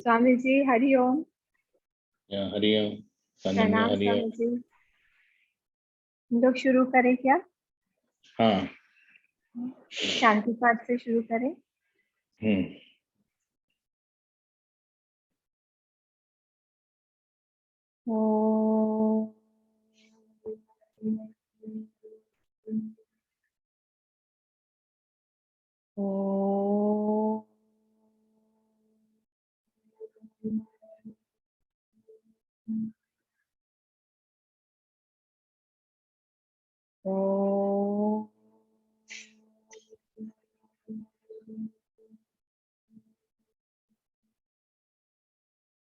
स्वामी जी हरिओम। हरिओम। प्रणाम हरिओम। स्वामी जी। हम लोग शुरू करें क्या? हाँ। शांति पाठ से शुरू करें। ओम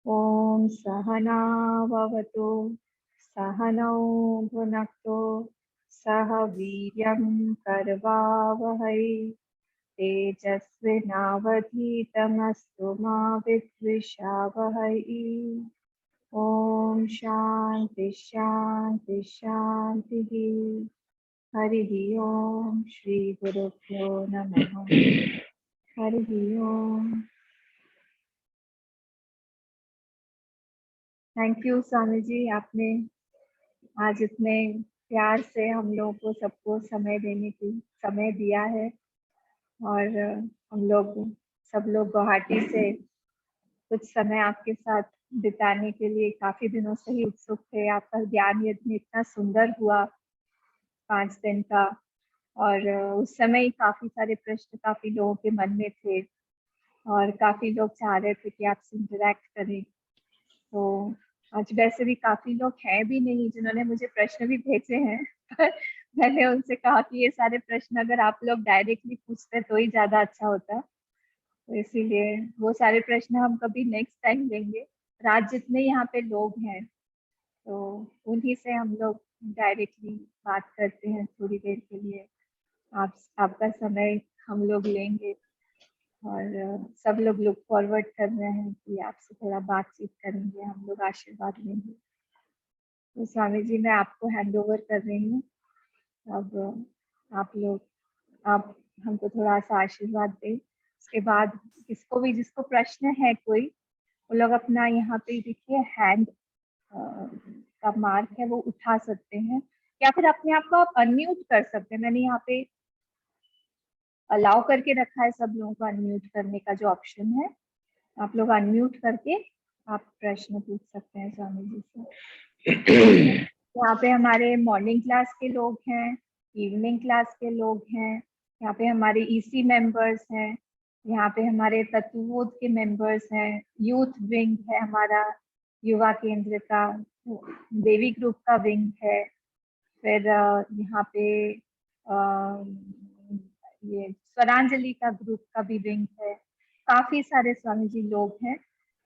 ओम सहना भवतु सहनौ भुनक्तु सह वीर्यं करवावहै तेजस्विनावधीतमस्तु मा विद्विषावहै। ओम शांति शांति शांति। हरि ओम। श्री गुरुभ्यो नमः। हरि ओम। थैंक यू स्वामी जी, आपने आज इतने प्यार से हम लोगों को सबको समय दिया है। और हम लोग सब लोग गुवाहाटी से कुछ समय आपके साथ बिताने के लिए काफी दिनों से ही उत्सुक थे। आपका ज्ञान यज्ञ इतना सुंदर हुआ 5 दिन का, और उस समय ही काफी सारे प्रश्न काफी लोगों के मन में थे और काफी लोग चाह रहे थे कि आपसे इंटरेक्ट करें। तो आज वैसे भी काफी लोग हैं भी नहीं जिन्होंने मुझे प्रश्न भी भेजे हैं पर मैंने उनसे कहा कि ये सारे प्रश्न अगर आप लोग डायरेक्टली पूछते तो ही ज्यादा अच्छा होता। तो इसीलिए वो सारे प्रश्न हम कभी नेक्स्ट टाइम लेंगे। और आज जितने यहाँ पे लोग हैं तो उन्हीं से हम लोग डायरेक्टली बात करते हैं थोड़ी देर के लिए। आपका समय हम लोग लेंगे और सब लोग लुक फॉरवर्ड कर रहे हैं कि आपसे थोड़ा बातचीत करेंगे, हम लोग आशीर्वाद लेंगे। तो स्वामी जी मैं आपको हैंड ओवर कर रही हूँ। अब आप हमको थोड़ा सा आशीर्वाद दें। उसके बाद जिसको प्रश्न है कोई, वो लोग अपना यहाँ पे देखिए हैंड का मार्क है वो उठा सकते हैं, या फिर अपने आप को आप अनम्यूट कर सकते हैं। मैंने यहाँ पे अलाउ करके रखा है सब लोगों को अनम्यूट करने का जो ऑप्शन है। आप लोग अनम्यूट करके आप प्रश्न पूछ सकते हैं स्वामी जी से। यहाँ पे हमारे मॉर्निंग क्लास के लोग हैं, इवनिंग क्लास के लोग हैं, यहाँ पे हमारे ईसी मेंबर्स हैं, यहाँ पे हमारे तत्वबोध के मेंबर्स हैं, यूथ विंग है हमारा, युवा केंद्र का देवी ग्रुप का विंग है, फिर यहाँ पे ये स्वरांजलि का ग्रुप का भी विंग है। काफी सारे स्वामी जी लोग हैं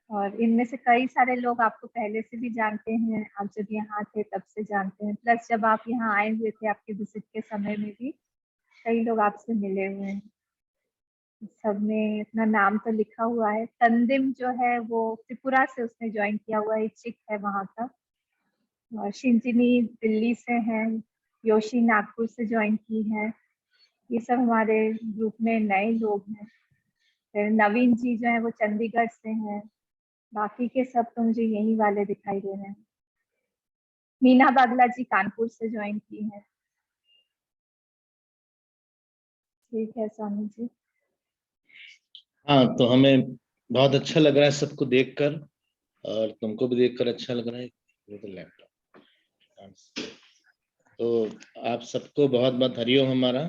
और इनमें से कई सारे लोग आपको पहले से भी जानते हैं, आप जब यहाँ थे तब से जानते हैं, प्लस जब आप यहाँ आए हुए थे आपके विजिट के समय में भी कई लोग आपसे मिले हुए हैं। सब में अपना नाम तो लिखा हुआ है। तंदिम जो है वो त्रिपुरा से उसने ज्वाइन किया हुआ है, चिक है वहाँ का। और शिंजिनी दिल्ली से हैं, योशी नागपुर से ज्वाइन की है। ये सब हमारे ग्रुप में नए लोग हैं। फिर नवीन जी जो है वो चंडीगढ़ से हैं। बाकी के सब तो मुझे यही वाले दिखाई दे रहे हैं। मीना बागला जी कानपुर से ज्वाइन की है। ठीक है स्वामी जी। हाँ, तो हमें बहुत अच्छा लग रहा है सबको देखकर, और तुमको भी देखकर अच्छा लग रहा है। ये तो लैपटॉप। तो आप सबको बहुत बहुत हरिओम हमारा।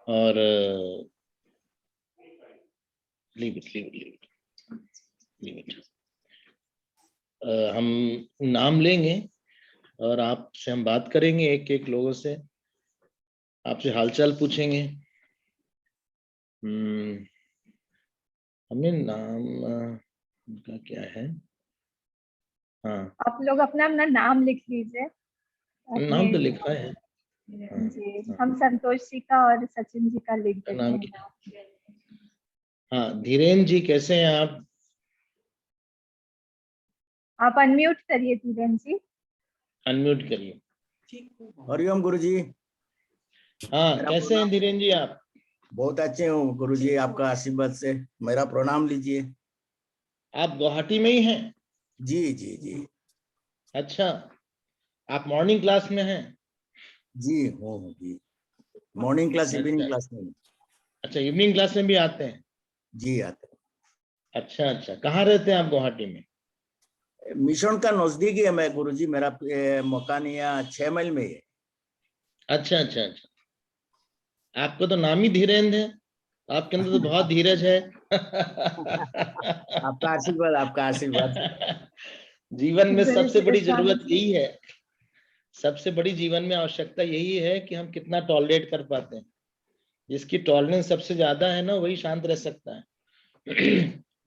और लीव इट। हम नाम लेंगे और आपसे हम बात करेंगे, एक एक लोगों से आपसे हालचाल पूछेंगे। हमें नाम उनका क्या है? हाँ, आप लोग अपना अपना नाम लिख लीजिए अपने। नाम तो लिखा है। हाँ, जी, हाँ, हम संतोष जी का और सचिन जी का लिख देते नाम हैं क्या? नाम। हाँ, धीरेन जी कैसे हैं आप? आप अनम्यूट करिए धीरेन जी। अनम्यूट करिए। हरिओम गुरु जी। हाँ, कैसे हैं धीरेन जी आप? बहुत अच्छे हूँ गुरुजी, आपका आशीर्वाद से। मेरा प्रणाम लीजिए। आप गुवाहाटी में ही हैं? जी जी जी अच्छा, आप मॉर्निंग क्लास में हैं? जी हूँ जी। मॉर्निंग क्लास, इवनिंग अच्छा क्लास में। अच्छा, इवनिंग क्लास में भी आते हैं? जी आते अच्छा अच्छा, कहाँ रहते हैं आप गुवाहाटी में? हैं। मिशन का नजदीक ही है मैं गुरुजी, मेरा मकान यहाँ 6 मील में है। अच्छा अच्छा अच्छा, आपको तो नाम ही धीरेन्द्र है, आपके अंदर तो बहुत धीरज है। आपका आशीर्वाद, आपका आशीर्वाद। जीवन में गुरु सबसे जी बड़ी स्वामी जरूरत जी। यही है, सबसे बड़ी जीवन में आवश्यकता यही है कि हम कितना टॉलरेट कर पाते हैं। जिसकी टॉलरेंस सबसे ज्यादा है ना, वही शांत रह सकता है।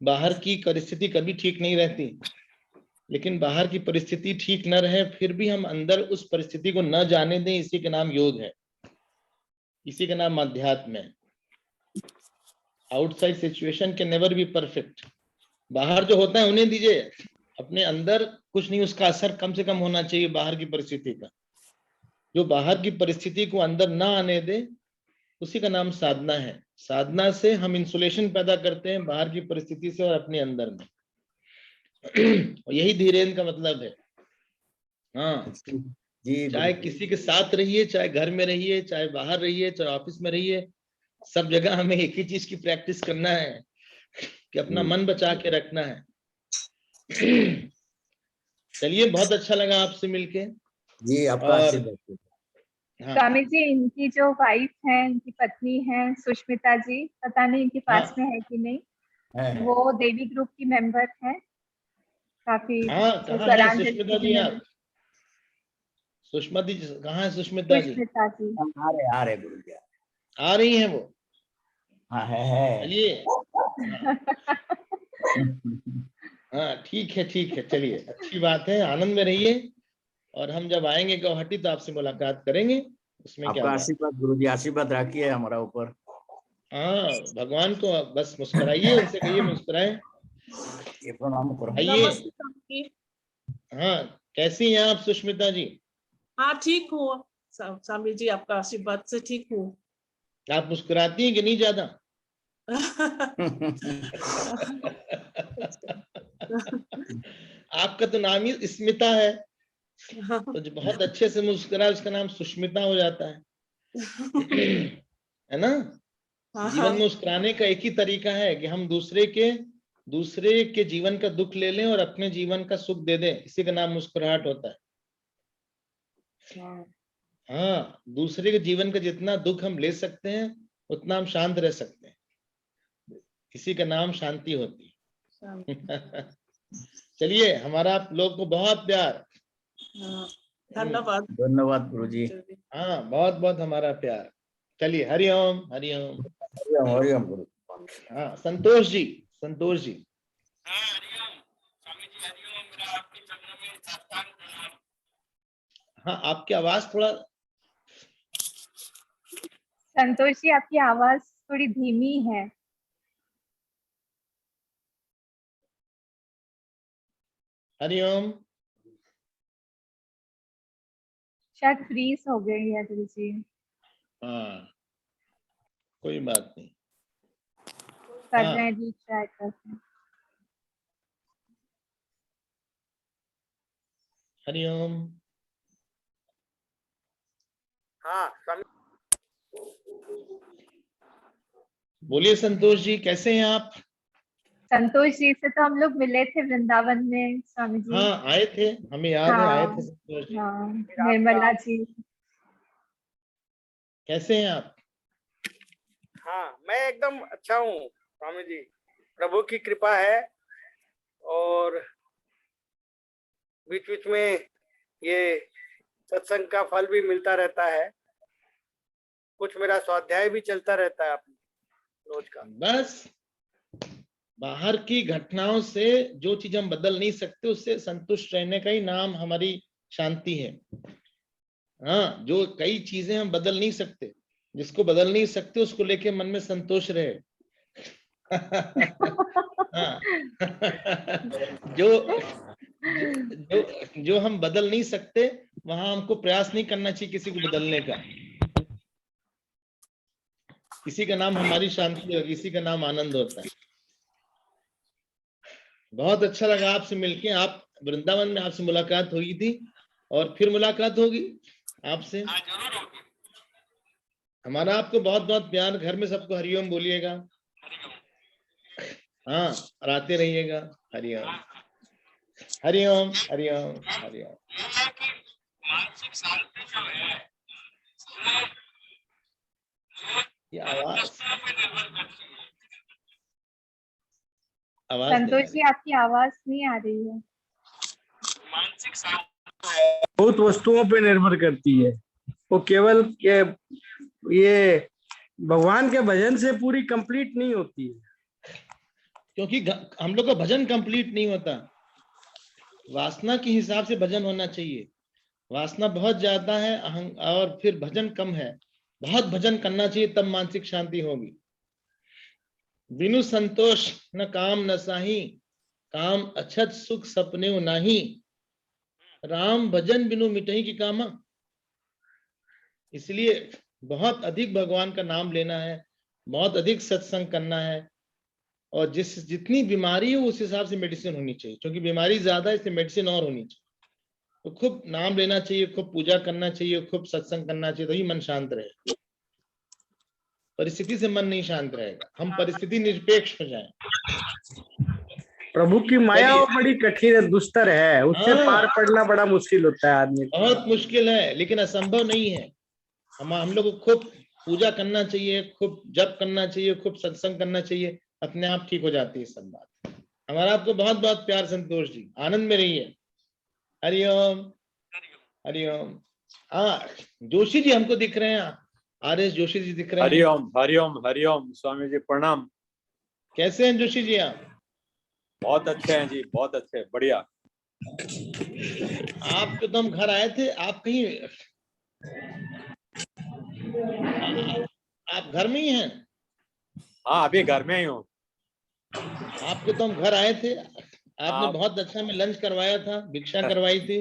बाहर की परिस्थिति कभी ठीक नहीं रहती, लेकिन बाहर की परिस्थिति ठीक न रहे फिर भी हम अंदर उस परिस्थिति को न जाने दें, इसी का नाम योग है, इसी का नाम अध्यात्म है। Outside situation can never be perfect. बाहर जो होता है उन्हें दीजिए, अपने अंदर कुछ नहीं, उसका असर कम से कम होना चाहिए बाहर की परिस्थिति का। जो बाहर की परिस्थिति को अंदर ना आने दे, उसी का नाम साधना है। साधना से हम इंसुलेशन पैदा करते हैं बाहर की परिस्थिति से और अपने अंदर में। यही धीरेन्द्र का मतलब है। हाँ, जी चाहे गुरुजी। किसी के साथ रहिए, चाहे घर में रहिए, चाहे बाहर रहिए, चाहे ऑफिस में रहिए, सब जगह हमें एक ही चीज की प्रैक्टिस करना है कि अपना मन बचा के रखना है। चलिए, बहुत अच्छा लगा आपसे मिलके। जी आपका और आशीर्वाद। हाँ स्वामी जी, इनकी जो वाइफ है, इनकी पत्नी है सुष्मिता जी, पता नहीं इनके पास हाँ में है कि नहीं, है। वो देवी ग्रुप की मेंबर है, काफी हाँ, कहाँ है स्वरांजलि सुष्मिता की भी जी मेंबर। आप? सुषमा जी कहाँ है? सुष्मिता जी सुष्मिता जी आ रहे गुरुजी। आ रही हैं वो? हाँ है। चलिए, हाँ हाँ, ठीक है ठीक है, चलिए, अच्छी बात है, आनंद में रहिए। और हम जब आएंगे गुवाहाटी तो आपसे मुलाकात करेंगे, उसमें क्या आपका बात। आशीर्वाद गुरुजी, आशीर्वाद रखिए हमारा ऊपर। हाँ, भगवान को बस मुस्कुराइए, उनसे कहिए मुस्कुराए। ये प्रणाम करो। आइए। नमस्ते स्वामी जी। हाँ, कैसी हैं आप सुष्मिता जी? हाँ ठीक हूँ स्वामी जी, आपका आशीर्वाद से ठीक हूँ। आप मुस्कुराती हैं कि नहीं ज्यादा? आपका तो नाम ही स्मिता है, तो जो बहुत अच्छे से मुस्कुराए उसका नाम सुष्मिता हो जाता है। है ना? जीवन में मुस्कुराने का एक ही तरीका है कि हम दूसरे के जीवन का दुख ले लें और अपने जीवन का सुख दे दें, इसी का नाम मुस्कुराहट होता है। हाँ, दूसरे के जीवन का जितना दुख हम ले सकते हैं उतना हम शांत रह सकते हैं, इसी का नाम शांति होती है। चलिए, हमारा आप लोग को बहुत प्यार। धन्यवाद। धन्यवाद गुरुजी। हाँ, बहुत बहुत हमारा प्यार। चलिए, हरिओम हरिओम। हरिओम हरिओम गुरु। हाँ, संतोष जी, संतोष जी। हाँ, आपकी आवाज थोड़ा। संतोष जी, आपकी आवाज थोड़ी धीमी है। हरिओम। शायद फ्रीज हो गई है गुरु जी। हाँ, कोई बात नहीं। कर हाँ, रहे हैं, रीट्राई करते हैं। हरिओम। हाँ स्वामी। बोलिए संतोष जी, कैसे हैं आप? संतोष जी से तो हम लोग मिले थे वृंदावन में स्वामी जी। हाँ, आए थे, हमें याद है, आए हाँ थे संतोष जी। हाँ, निर्मला जी। कैसे हैं आप? हाँ, मैं एकदम अच्छा हूँ स्वामी जी, प्रभु की कृपा है। और बीच बीच में ये सत्संग का फल भी मिलता रहता है, कुछ मेरा स्वाध्याय भी चलता रहता है रोज का। बस बाहर की घटनाओं से जो चीज हम बदल नहीं सकते उससे संतुष्ट रहने का ही नाम हमारी शांति है। हाँ, जो कई चीजें हम बदल नहीं सकते, जिसको बदल नहीं सकते उसको लेके मन में संतोष रहे। हाँ। जो जो हम बदल नहीं सकते वहां हमको प्रयास नहीं करना चाहिए किसी को बदलने का। किसी का नाम हमारी शांति होगी, किसी का नाम आनंद होता है। बहुत अच्छा लगा आपसे मिलके। आप वृंदावन में आपसे मुलाकात हुई थी और फिर मुलाकात होगी आपसे। हमारा आपको बहुत बहुत प्यार। घर में सबको हरिओम बोलिएगा। हाँ, और आते रहिएगा। हरिओम हरिओम हरिओम हरिओम। मानसिक शांति जो है ये आवाज संतोष जी, आपकी आवाज नहीं आ रही है। मानसिक शांति बहुत वस्तुओं पे निर्भर करती है। वो केवल ये भगवान के भजन से पूरी कंप्लीट नहीं होती है। क्योंकि हम लोग का भजन कंप्लीट नहीं होता। वासना के हिसाब से भजन होना चाहिए। वासना बहुत ज्यादा है और फिर भजन कम है। बहुत भजन करना चाहिए, तब मानसिक शांति होगी। बिनु संतोष न काम न साही, काम अछत सुख सपने नाही, राम भजन बिनु मिटही की कामा। इसलिए बहुत अधिक भगवान का नाम लेना है, बहुत अधिक सत्संग करना है, और जितनी बीमारी है उस हिसाब से मेडिसिन होनी चाहिए। क्योंकि बीमारी ज्यादा है, इसलिए मेडिसिन और होनी चाहिए। तो खूब नाम लेना चाहिए, खूब पूजा करना चाहिए, खूब सत्संग करना चाहिए, तभी मन शांत रहेगा। परिस्थिति से मन नहीं शांत रहेगा। हम परिस्थिति निरपेक्ष हो जाएं। प्रभु की माया वो बड़ी कठिन है, दुस्तर है, उससे पार पड़ना बड़ा मुश्किल होता है आदमी। बहुत मुश्किल है, लेकिन असंभव नहीं है। हम लोग को खूब पूजा करना चाहिए, खूब जप करना चाहिए, खूब सत्संग करना चाहिए, अपने आप ठीक हो जाती है सब बात। हमारा आपको बहुत बहुत प्यार संतोष जी। आनंद में रहिए। हरिओम हरिओम। हाँ, जोशी जी हमको दिख रहे हैं। आर.एस. जोशी जी दिख रहे हैं। हरिओम हरिओम हरिओम। स्वामी जी प्रणाम। कैसे हैं जोशी जी आप? बहुत अच्छे हैं जी, बहुत अच्छे, बढ़िया। आपके तो हम घर आए थे, आप कहीं आप घर में ही हैं? हाँ, अभी घर में ही हूँ। आपके तो हम घर आए थे, आपने बहुत अच्छा हमें लंच करवाया था, भिक्षा करवाई थी।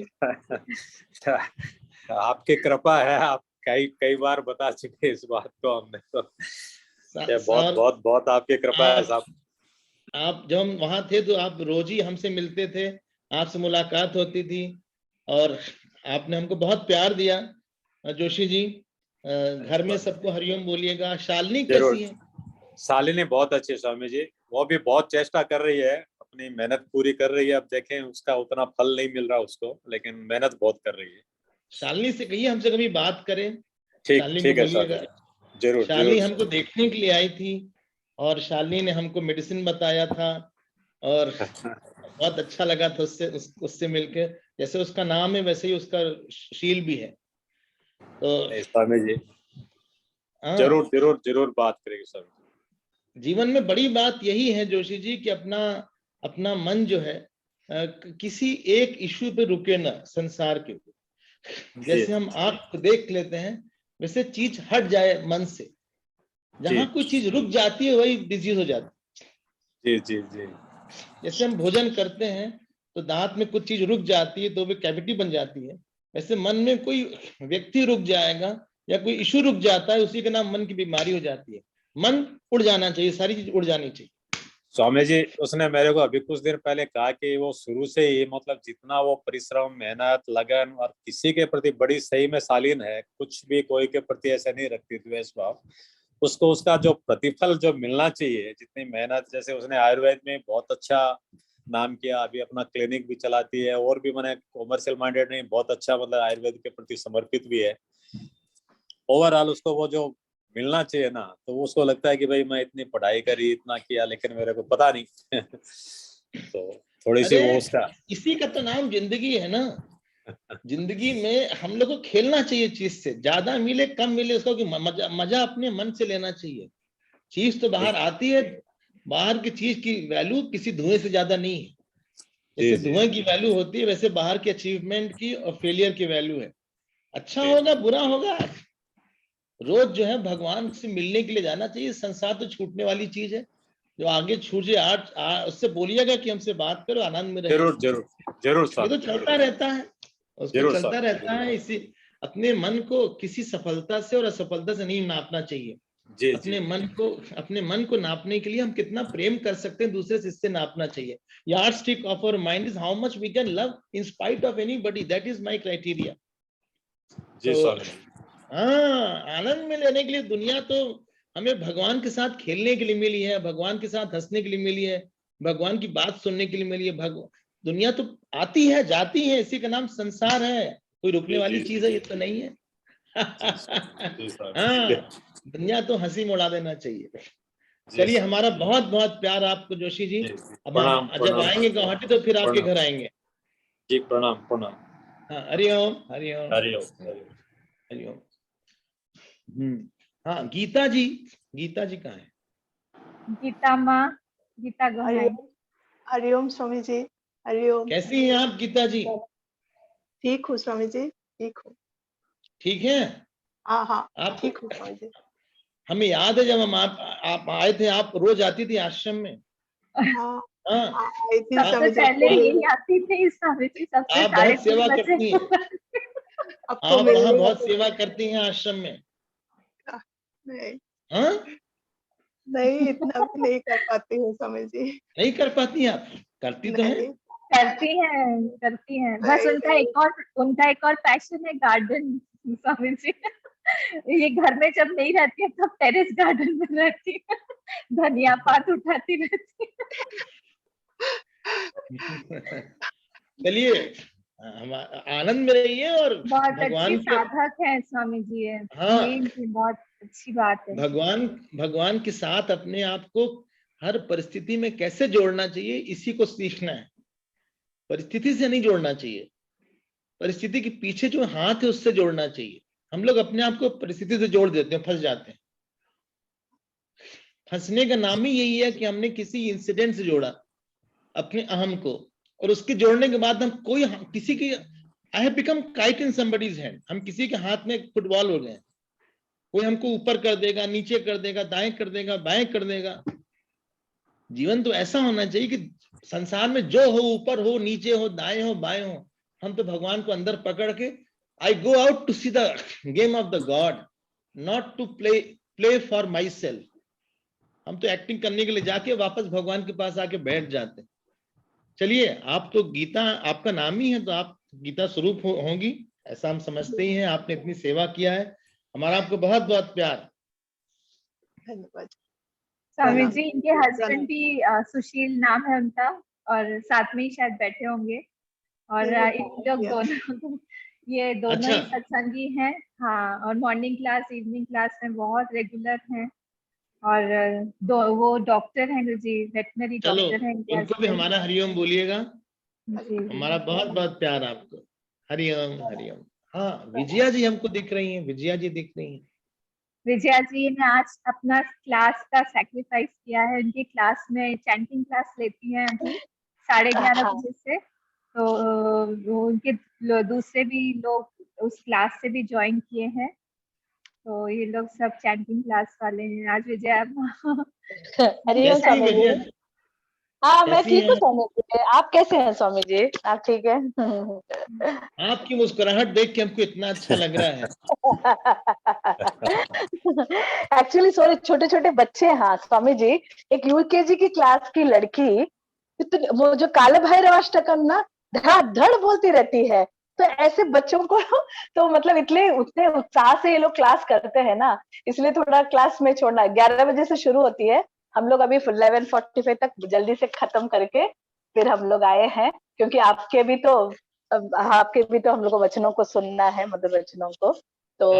आपकी कृपा है, आप कई बार बता चुके इस बात को हमने, तो बहुत बहुत बहुत आपकी कृपा है साहब। आप जब हम वहां थे तो आप रोज ही हमसे मिलते थे, आपसे मुलाकात होती थी, और आपने हमको बहुत प्यार दिया। जोशी जी, घर में सबको हरिओम बोलिएगा। शालिनी कैसी है? शालिनी बहुत अच्छी स्वामी जी, वो भी बहुत चेष्टा कर रही है, अपनी मेहनत पूरी कर रही है। अब देखें, उसका उतना फल नहीं मिल रहा उसको, लेकिन मेहनत बहुत कर रही है। शालिनी से कहिए हमसे कभी बात करें। ठीक है बोलिएगा। जरूर। शालिनी हमको देखने के लिए आई थी, और शालिनी ने हमको मेडिसिन बताया था, और बहुत अच्छा लगा था उससे मिलके। जैसे उसका नाम है वैसे ही उसका शील भी है। तो स्वामी जी जरूर बात करेंगे स्वामी। जीवन में बड़ी बात यही है जोशी जी कि अपना मन जो है किसी एक इश्यू पे रुके ना संसार के। जैसे हम आंख को देख लेते हैं, वैसे चीज हट जाए मन से। जहां कोई चीज रुक जाती है वही डिजीज हो जाती है। जी। जैसे हम भोजन करते हैं तो दांत में कुछ चीज रुक जाती है तो वो कैविटी बन जाती है। वैसे मन में कोई व्यक्ति रुक जाएगा या कोई इशू रुक जाता है, उसी का नाम मन की बीमारी हो जाती है। मन उड़ जाना चाहिए, सारी चीज उड़ जानी चाहिए। स्वामी जी, उसने मेरे को अभी कुछ देर पहले कहा कि वो शुरू से ही, मतलब जितना वो परिश्रम, मेहनत, लगन और किसी के प्रति बड़ी सही में शालीन है, कुछ भी कोई के प्रति ऐसा नहीं रखती द्वेष भाव, उसको उसका जो प्रतिफल जो मिलना चाहिए, जितनी मेहनत, जैसे उसने आयुर्वेद में बहुत अच्छा नाम किया, अभी अपना क्लिनिक भी चलाती है, और भी मैंने कॉमर्शियल माइंडेड नहीं, बहुत अच्छा, मतलब आयुर्वेद के प्रति समर्पित भी है। ओवरऑल उसको वो जो मिलना चाहिए ना, तो उसको लगता है कि भाई मैं इतनी पढ़ाई करी, इतना किया, लेकिन मेरे को पता नहीं। तो थोड़ी सी वो उसका, इसी का तो नाम जिंदगी है ना। जिंदगी में हम लोग को खेलना चाहिए चीज से, ज्यादा मिले कम मिले उसको, कि मजा अपने मन से लेना चाहिए। चीज तो बाहर आती है, बाहर की चीज की वैल्यू किसी धुएं से ज्यादा नहीं है। जैसे धुएं की वैल्यू होती है, वैसे बाहर के अचीवमेंट की और फेलियर की वैल्यू है। अच्छा होगा बुरा होगा, रोज जो है भगवान से मिलने के लिए जाना चाहिए। संसार तो छूटने वाली चीज है, जो आगे छूट जाए उससे बोलिएगा कि हमसे बात करो, आनंद में रहे। जरूर ये तो चलता रहता है, उसको चलता रहता है। इसी अपने मन को किसी सफलता से और असफलता से नहीं नापना चाहिए। जी अपने मन को नापने के लिए हम कितना प्रेम कर सकते हैं दूसरे से, इससे नापना चाहिए। Yardstick of our mind is how much we can love in spite of anybody, that is my criteria. जी स्वामी जी। हाँ, आनंद में लेने के लिए दुनिया तो हमें भगवान के साथ खेलने के लिए मिली है, भगवान के साथ हंसने के लिए मिली है, भगवान की बात सुनने के लिए मिली है। दुनिया तो आती है जाती है, इसी का नाम संसार है, कोई रुकने वाली चीज है ये तो नहीं है। हाँ, दुनिया तो हंसी में उड़ा देना चाहिए। चलिए, हमारा बहुत बहुत प्यार आपको जोशी जी। अब हम जब आएंगे गुवाहाटी तो फिर आपके घर आएंगे जी। प्रणाम प्रणाम। हाँ, हरिओम हरिओम हरिओम। हरिओम। हाँ, गीता जी कहाँ है? गीता माँ, गीता गोहाई। हरिओम स्वामी जी। हरिओम। कैसी हैं आप गीता जी? ठीक हूँ स्वामी जी, ठीक हूँ। ठीक है? हाँ हाँ, आप ठीक हूँ स्वामी जी। हमें याद है जब हम आप आए थे, आप रोज आती थी आश्रम में। हाँ हाँ, आई थी सबसे स्वामी जी। पहले यही आती थी स्वामी जी, सबसे आप बहुत 3:30 सेवा बजे। करती हैं, अब तो आप वहाँ मिलने बहुत सेवा करती हैं आश्रम में। नहीं हाँ, नहीं, इतना भी नहीं कर पाती हूँ स्वामी जी। नहीं कर पाती आप? करती तो नहीं हैं। करती हैं बस। नहीं, उनका एक और पैशन है गार्डन स्वामी जी। ये घर में जब नहीं रहती है तब टेरेस गार्डन में रहती है, धनिया पात उठाती रहती है। चलिए, हम आनंद में रहिए और बहुत अच्छी भगवान के, साधक है स्वामी जी है। हाँ, ये बहुत अच्छी बात है। भगवान के साथ अपने आप को हर परिस्थिति में कैसे जोड़ना चाहिए, इसी को सीखना है। परिस्थिति से नहीं जोड़ना चाहिए, परिस्थिति के पीछे जो हाथ है उससे जोड़ना चाहिए। हम लोग अपने आप को परिस्थिति से जोड़ देते हैं, फंस जाते हैं। फंसने का नाम ही यही है कि हमने किसी इंसिडेंट से जोड़ा अपने अहम को, और उसके जोड़ने के बाद हम किसी की, I have become kite in somebody's hand, हम किसी के हाथ में फुटबॉल हो गए। कोई हमको ऊपर कर देगा, नीचे कर देगा, दाएं कर देगा, बाएं कर देगा। जीवन तो ऐसा होना चाहिए कि संसार में जो हो, ऊपर हो, नीचे हो, दाएं हो, बाएं हो, हम तो भगवान को अंदर पकड़ के, I go out to see the game of the God, not to play for my self. हम तो एक्टिंग करने के लिए जाके वापस भगवान के पास आके बैठ जाते हैं। चलिए, आप तो गीता, आपका नाम ही है तो आप गीता स्वरूप होंगी, ऐसा हम समझते ही हैं। आपने इतनी सेवा किया है, हमारा आपको बहुत बहुत प्यार। धन्यवाद स्वामी जी, इनके हस्बैंड भी सुशील नाम है उनका, और साथ में ही शायद बैठे होंगे। और इन लोग दोनों ये दोनों ही सत्संगी हैं। हाँ, और मॉर्निंग क्लास, इवनिंग क्लास में बहुत रेगुलर हैं। और वो डॉक्टर हैं जी, वेटनरी डॉक्टर हैं। उनको भी हमारा हरिओम बोलिएगा। हमारा बहुत बहुत प्यार आपको। हरिओम हरिओम। हाँ, विजया जी हमको दिख रही हैं, विजया जी दिख रही हैं। विजया जी ने आज अपना क्लास का सैक्रिफाइस किया है। उनकी क्लास में चैंटिंग क्लास लेती हैं अभी 11:30 बजे से, तो उनके दूसरे भी लोग उस क्लास से भी ज्वाइन किए हैं। तो ये लोग सब चैंटिंग क्लास वाले हैं। आज विजया हरिओम स्वामी जी। हाँ, मैं ठीक हूँ स्वामी जी। आप कैसे हैं स्वामी जी? आप ठीक है? आपकी मुस्कुराहट देख के हमको इतना अच्छा लग रहा है। एक्चुअली सॉरी, छोटे छोटे बच्चे, हाँ स्वामी जी, एक यूकेजी की क्लास की लड़की, वो जो काले भैरव अष्टकम ना धड़ बोलती रहती है। तो ऐसे बच्चों को तो मतलब उतने उत्साह से ये लोग क्लास करते हैं ना, इसलिए थोड़ा क्लास में छोड़ना। 11 बजे से शुरू होती है, हम लोग अभी 11:45 तक जल्दी से खत्म करके फिर हम लोग आए हैं, क्योंकि आपके भी तो हम लोग को वचनों को सुनना है, मधुर वचनों को। तो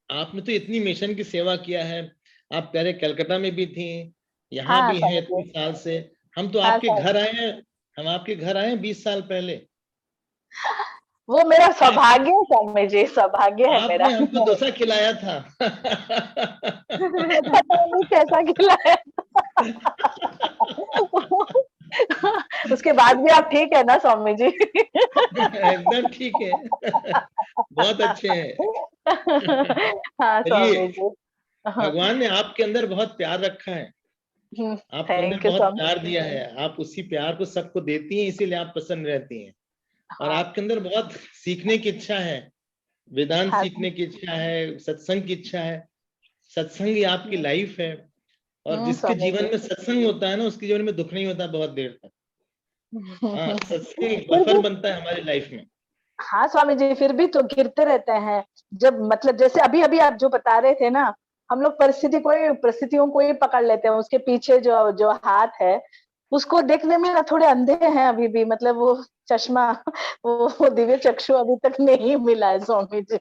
आपने तो इतनी मिशन की सेवा किया है। आप पहले कलकत्ता में भी थी, यहाँ हाँ, भी हैं इतने साल से। हम तो आपके घर आए हैं, हम आपके घर आए 20 साल पहले। वो मेरा सौभाग्य है स्वामी जी, सौभाग्य है मेरा। आपने हमको डोसा खिलाया था। पता नहीं कैसा खिलाया। उसके बाद भी आप ठीक है ना स्वामी जी? एकदम ठीक है। बहुत अच्छे हैं। हाँ स्वामी जी। भगवान ने आपके अंदर बहुत प्यार रखा है, आपके अंदर बहुत प्यार दिया है। आप उसी प्यार को सबको देती हैं, इसीलिए आप प्रसन्न रहती हैं। और आपके अंदर बहुत सीखने की इच्छा है, वेदांत सीखने की इच्छा है, सत्संग की इच्छा है। सत्संग ही आपकी लाइफ है, और जिसके स्वामी जीवन जी। में सत्संग होता है ना, उसके जीवन में दुख नहीं होता बहुत देर तक। हाँ, सत्संग एक फिर बफर भी बनता है हमारी लाइफ में। हाँ स्वामी जी, फिर भी तो गिरते रहते हैं। जब मतलब जैसे अभी अभी आप जो बता रहे थे ना, हम लोग परिस्थितियों को ही पकड़ लेते हैं, उसके पीछे जो जो हाथ है उसको देखने में ना थोड़े अंधे हैं अभी भी, मतलब वो चश्मा, वो दिव्य चक्षु अभी तक नहीं मिला है स्वामी जी।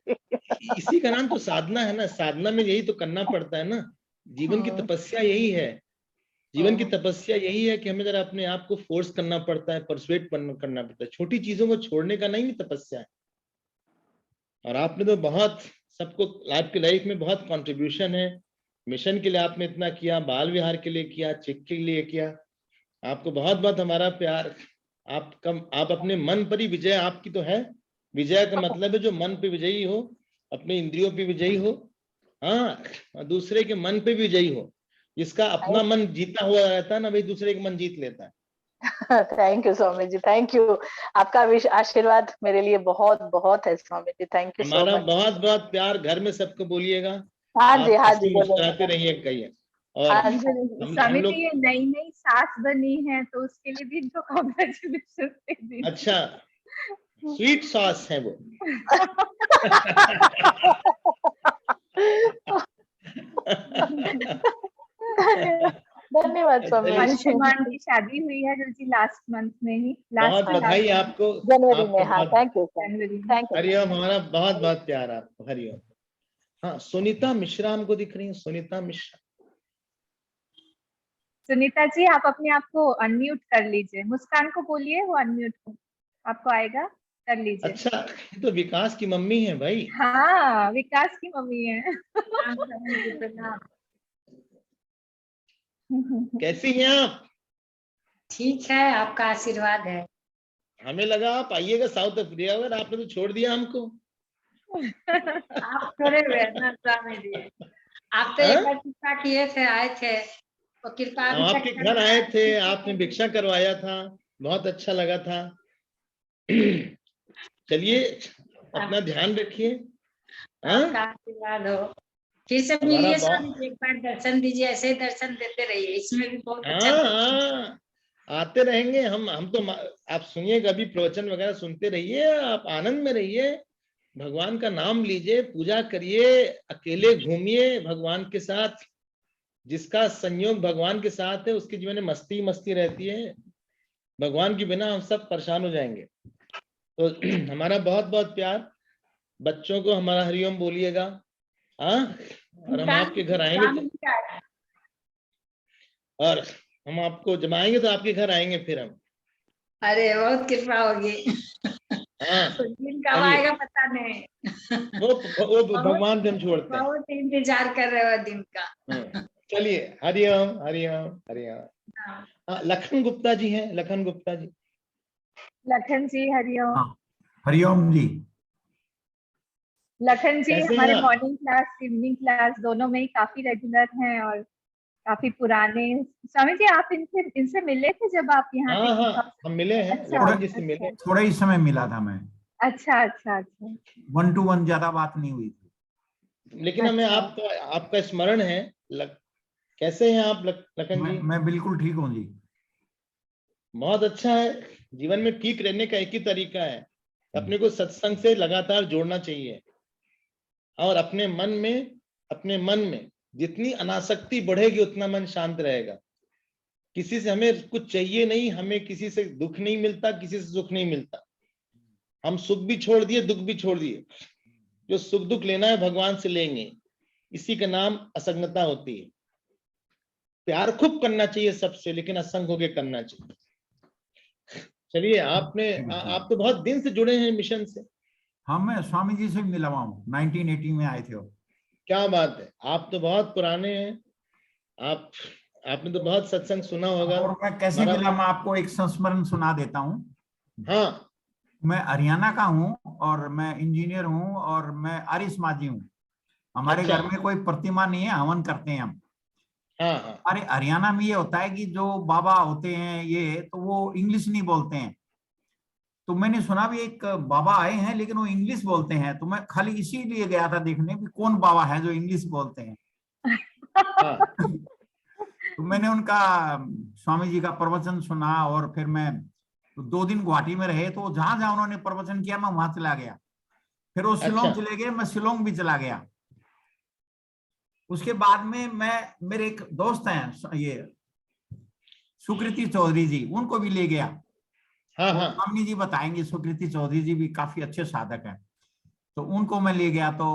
इसी का नाम तो साधना है ना, साधना में यही तो करना पड़ता है ना। जीवन की तपस्या यही है, जीवन की तपस्या यही है कि हमें जरा अपने आप को फोर्स करना पड़ता है, परसुएट करना पड़ता है, छोटी चीजों को छोड़ने का नहीं तपस्या है। और आपने तो बहुत सबको, आपकी लाइफ में बहुत कंट्रीब्यूशन है, मिशन के लिए आपने इतना किया, बाल विहार के लिए किया, चिक के लिए किया, आपको बहुत बहुत हमारा प्यार। आप अपने मन पर ही विजय आपकी तो है। विजय का मतलब है जो मन पे विजयी हो, अपने इंद्रियों पे विजयी हो, हाँ, और दूसरे के मन पे विजयी हो। जिसका अपना मन जीता हुआ रहता है ना, वही दूसरे का मन जीत लेता है। Thank you Swami ji, thank you. आपका आशीर्वाद मेरे लिए बहुत बहुत है स्वामी जी, थैंक यू सो हमारा मच। बहुत बहुत प्यार घर में सबको बोलिएगा। हाँ जी, आप हाँ ऐसे जी, मुस्कुराते रहिए कहिए। और हाँ जी। स्वामी जी ये नई नई सास बनी है तो उसके लिए भी इनको कॉन्ग्रेचुलेशन दीजिए। अच्छा, स्वीट सॉस है वो। धन्यवाद स्वामी जी। अंशुमान की शादी हुई है रुचि लास्ट मंथ में ही, बहुत बधाई आपको। जनवरी में, आपका हाँ, बहुत थैंक यू जनवरी में। Thank you. हरिओम, हमारा बहुत बहुत प्यार आपको, हरिओम। हाँ, सुनीता मिश्रा हमको दिख रही है, सुनीता मिश्रा। सुनीता जी आप अपने आप को अनम्यूट कर लीजिए, मुस्कान को बोलिए वो अनम्यूट हो, आपको आएगा, कर लीजिए। अच्छा, ये तो विकास की मम्मी है भाई। हाँ, विकास की मम्मी है। कैसी हैं आप? ठीक है, आपका आशीर्वाद है। हमें लगा आप आइएगा साउथ अफ्रीका, अगर आपने तो छोड़ दिया हमको। आप छोड़े हुए हैं ना स्वामी जी, आप तो एक बार कृपा किए थे, आए थे, वो कृपा हम अभी आपके तक घर आए थे, आपने भिक्षा करवाया था, बहुत अच्छा लगा था। चलिए, अपना ध्यान रखिए। आपका आशीर्वाद हो, फिर से हमारा मिलिए स्वामी जी, एक बार दर्शन दीजिए, ऐसे ही दर्शन देते रहिए, इसमें भी बहुत अच्छा। हाँ, आते रहेंगे हम तो। आप सुनिए, कभी प्रवचन वगैरह सुनते रहिए, आप आनंद में रहिए, भगवान का नाम लीजिए, पूजा करिए, अकेले घूमिए भगवान के साथ। जिसका संयोग भगवान के साथ है उसके जीवन में मस्ती मस्ती रहती है। भगवान के बिना हम सब परेशान हो जाएंगे। तो हमारा बहुत बहुत प्यार। बच्चों को हमारा हरिओम बोलिएगा। हाँ, और हम आपके घर आएंगे और हम आपको जमाएंगे तो आपके घर आएंगे फिर हम। अरे बहुत कृपा होगी। हाँ, दिन कब आएगा पता नहीं। वो भगवान से हम छोड़ते हैं। बहुत इंतजार कर रहे हो दिन का। चलिए, हरिओम हरिओम हरिओम। लखन गुप्ता जी हैं, लखन गुप्ता जी। लखन जी हरिओम। हरिओम जी। लखन जी कैसे हमारे हैं आप? मॉर्निंग क्लास इवनिंग क्लास दोनों में ही काफी रेगुलर हैं और काफी पुराने। स्वामी जी आप इनसे मिले थे जब आप यहाँ हाँ थे? हाँ, हम मिले हैं। अच्छा, लखन जी से मिले। थोड़ा ही समय मिला था मैं। अच्छा अच्छा अच्छा। 1 to 1 ज्यादा बात नहीं हुई थी। लेकिन हमें आपका स्मरण है। कैसे हैं आप लखन जी? मैं बिल्कुल ठीक हूँ जी। बहुत अच्छा है। जीवन में ठीक रहने का एक ही तरीका है, अपने को सत्संग से लगातार जोड़ना चाहिए। और अपने मन में जितनी अनासक्ति बढ़ेगी उतना मन शांत रहेगा। किसी से हमें कुछ चाहिए नहीं, हमें किसी से दुख नहीं मिलता, किसी से सुख नहीं मिलता। हम सुख भी छोड़ दिए, दुख भी छोड़ दिए। जो सुख दुख लेना है भगवान से लेंगे, इसी का नाम असंगता होती है। प्यार खूब करना चाहिए सबसे, लेकिन असंग होके करना चाहिए। चलिए, आप तो बहुत दिन से जुड़े हैं मिशन से। हाँ, मैं स्वामी जी से मिला हुआ हूँ, 1980 में आए थे वो। क्या बात है, आप तो बहुत पुराने हैं। आपने तो बहुत सत्संग सुना होगा। और मैं कैसे मिला, मैं आपको एक संस्मरण सुना देता हूँ। हाँ, मैं हरियाणा का हूँ और मैं इंजीनियर हूँ और मैं आर्य समाजी हूँ। हमारे अच्छा। घर में कोई प्रतिमा नहीं है, हवन करते हैं हम। हाँ। अरे हरियाणा में ये होता है कि जो बाबा होते हैं ये तो वो इंग्लिश नहीं बोलते हैं। तो मैंने सुना भी एक बाबा आए हैं लेकिन वो इंग्लिश बोलते हैं, तो मैं खाली इसीलिए गया था देखने कि कौन बाबा है जो इंग्लिश बोलते हैं। तो मैंने उनका स्वामी जी का प्रवचन सुना और फिर मैं 2 दिन गुवाहाटी में रहे, तो जहां जहां उन्होंने प्रवचन किया मैं वहां चला गया। फिर वो शिलोंग चले गए, मैं शिलोंग भी चला गया। उसके बाद में मैं, मेरे एक दोस्त हैं ये सुकृति चौधरी जी, उनको भी ले गया। स्वामी जी बताएंगे, सुकृति चौधरी जी भी काफी अच्छे साधक हैं, तो उनको मैं ले गया। तो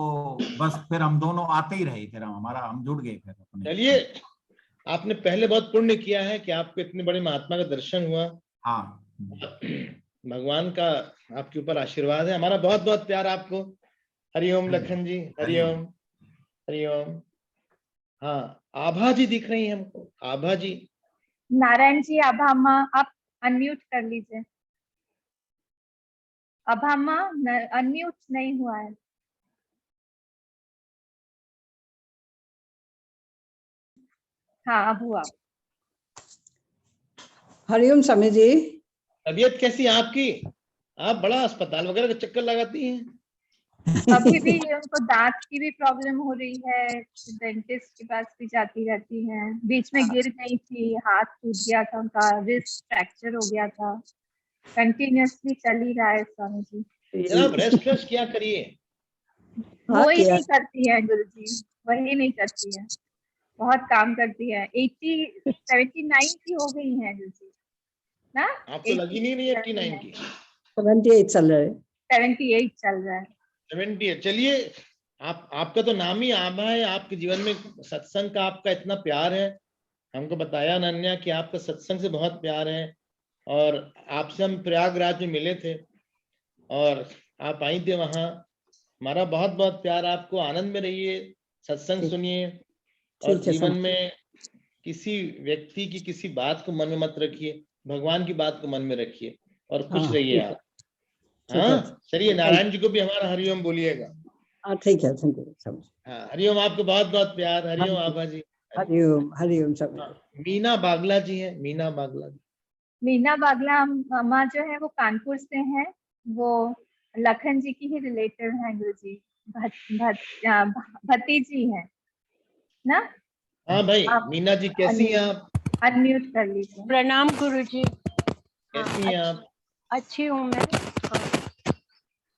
बस फिर हम दोनों आते ही रहे, फिर हम जुड़ गए फिर अपने। चलिए, आपने पहले बहुत पुण्य किया है कि आपको इतने बड़े महात्मा का दर्शन हुआ। हाँ, भगवान का आपके ऊपर आशीर्वाद है। हमारा बहुत बहुत प्यार आपको। हरिओम लखन जी, हरिओम हरिओम। हाँ, आभा जी दिख रही है हमको, आभा जी। नारायण जी, आभा माँ आप अनम्यूट कर लीजिए। आभा माँ अनम्यूट नहीं हुआ है। हाँ, अब हुआ। हरिओम स्वामी जी। तबीयत कैसी है आपकी? आप बड़ा अस्पताल वगैरह का चक्कर लगाती हैं। अभी भी उनको दांत की भी प्रॉब्लम हो रही है, डेंटिस्ट के पास भी जाती रहती हैं। बीच में गिर गई थी, हाथ टूट गया था उनका, रिस्ट फ्रैक्चर हो गया था। कंटिन्यूअसली चल ही रहा है स्वामी जी। जनाब रेस्ट किया करिए। वही नहीं करती है गुरु जी, वही नहीं करती है, बहुत काम करती है। 79 की हो गई है गुरु जी ना? आपको लगी नहीं रही 89 की? 78 चल रहा है। 78 चल रहा है। 78। चलिए, आपका तो नाम ही आभा है। आपके जीवन में सत्संग का आपका इतना प्यार है। हमको बताया अनन्या कि आपका सत्संग से बहुत प्यार है, और आपसे हम प्रयागराज में मिले थे और आप आई थे वहां। हमारा बहुत बहुत प्यार आपको। आनंद में रहिए, सत्संग सुनिए, और जीवन में किसी व्यक्ति की किसी बात को मन में मत रखिए, भगवान की बात को मन में रखिए और खुश रहिए आप। हाँ, चलिए, नारायण जी को भी हमारा हरिओम बोलिएगा। हाँ, ठीक है, थैंक यू। हाँ, हरिओम। आपको बहुत बहुत प्यार। हरिओम आभा जी। हरिओम हरिओम सब। मीना बागला जी है, मीना बागला जी। मीना बागला अम्मा जो है वो कानपुर से हैं। वो लखन जी की ही रिलेटिव हैं गुरु जी, भतीजी हैं ना? हाँ भाई, मीना जी कैसी हैं आप? अनम्यूट कर लीजिए। प्रणाम गुरु जी। कैसी हैं आप? अच्छी हूँ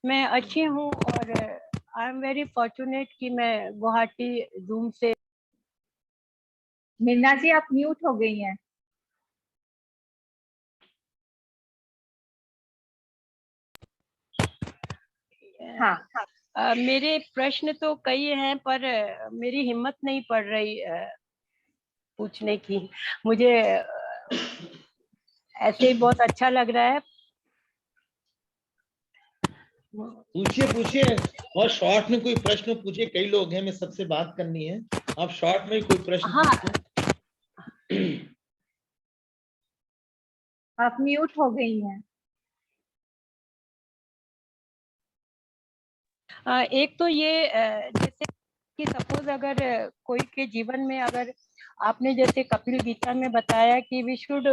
मैं अच्छी हूँ, और आई एम वेरी फॉर्चुनेट कि मैं गुवाहाटी जूम से। मीना जी आप म्यूट हो गई हैं। हाँ, मेरे प्रश्न तो कई हैं, पर मेरी हिम्मत नहीं पड़ रही पूछने की। मुझे ऐसे ही बहुत अच्छा लग रहा है। पूछिए, और शॉर्ट में कोई प्रश्न पूछिए। कई लोग हैं, मैं सबसे बात करनी है। आप शॉर्ट में कोई प्रश्न पूछिए। आप म्यूट हो गई हैं। एक तो ये जैसे कि सपोज अगर कोई के जीवन में, अगर आपने जैसे कपिल गीता में बताया कि we should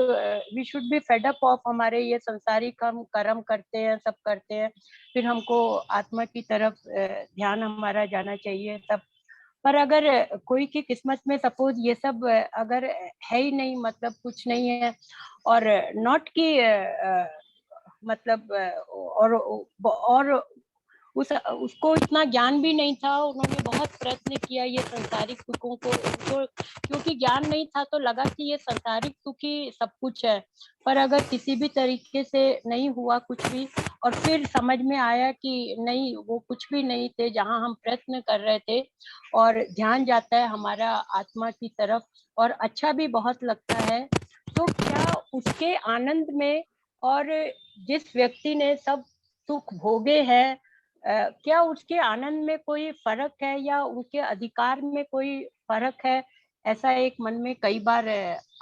be fed up of हमारे ये संसारिक हम कर्म करते हैं, सब करते हैं, फिर हमको आत्मा की तरफ ध्यान हमारा जाना चाहिए तब। पर अगर कोई की किस्मत में सपोज ये सब अगर है ही नहीं, मतलब कुछ नहीं है, और नॉट की मतलब और उसको इतना ज्ञान भी नहीं था, उन्होंने बहुत प्रयत्न किया ये संसारिक सुखों को, क्योंकि ज्ञान नहीं था तो लगा कि ये संसारिक सुख ही सब कुछ है। पर अगर किसी भी तरीके से नहीं हुआ कुछ भी, और फिर समझ में आया कि नहीं, वो कुछ भी नहीं थे जहां हम प्रयत्न कर रहे थे, और ध्यान जाता है हमारा आत्मा की तरफ, और अच्छा भी बहुत लगता है। तो क्या उसके आनंद में, और जिस व्यक्ति ने सब सुख भोगे हैं, क्या उसके आनंद में कोई फर्क है, या उनके अधिकार में कोई फर्क है? ऐसा एक मन में कई बार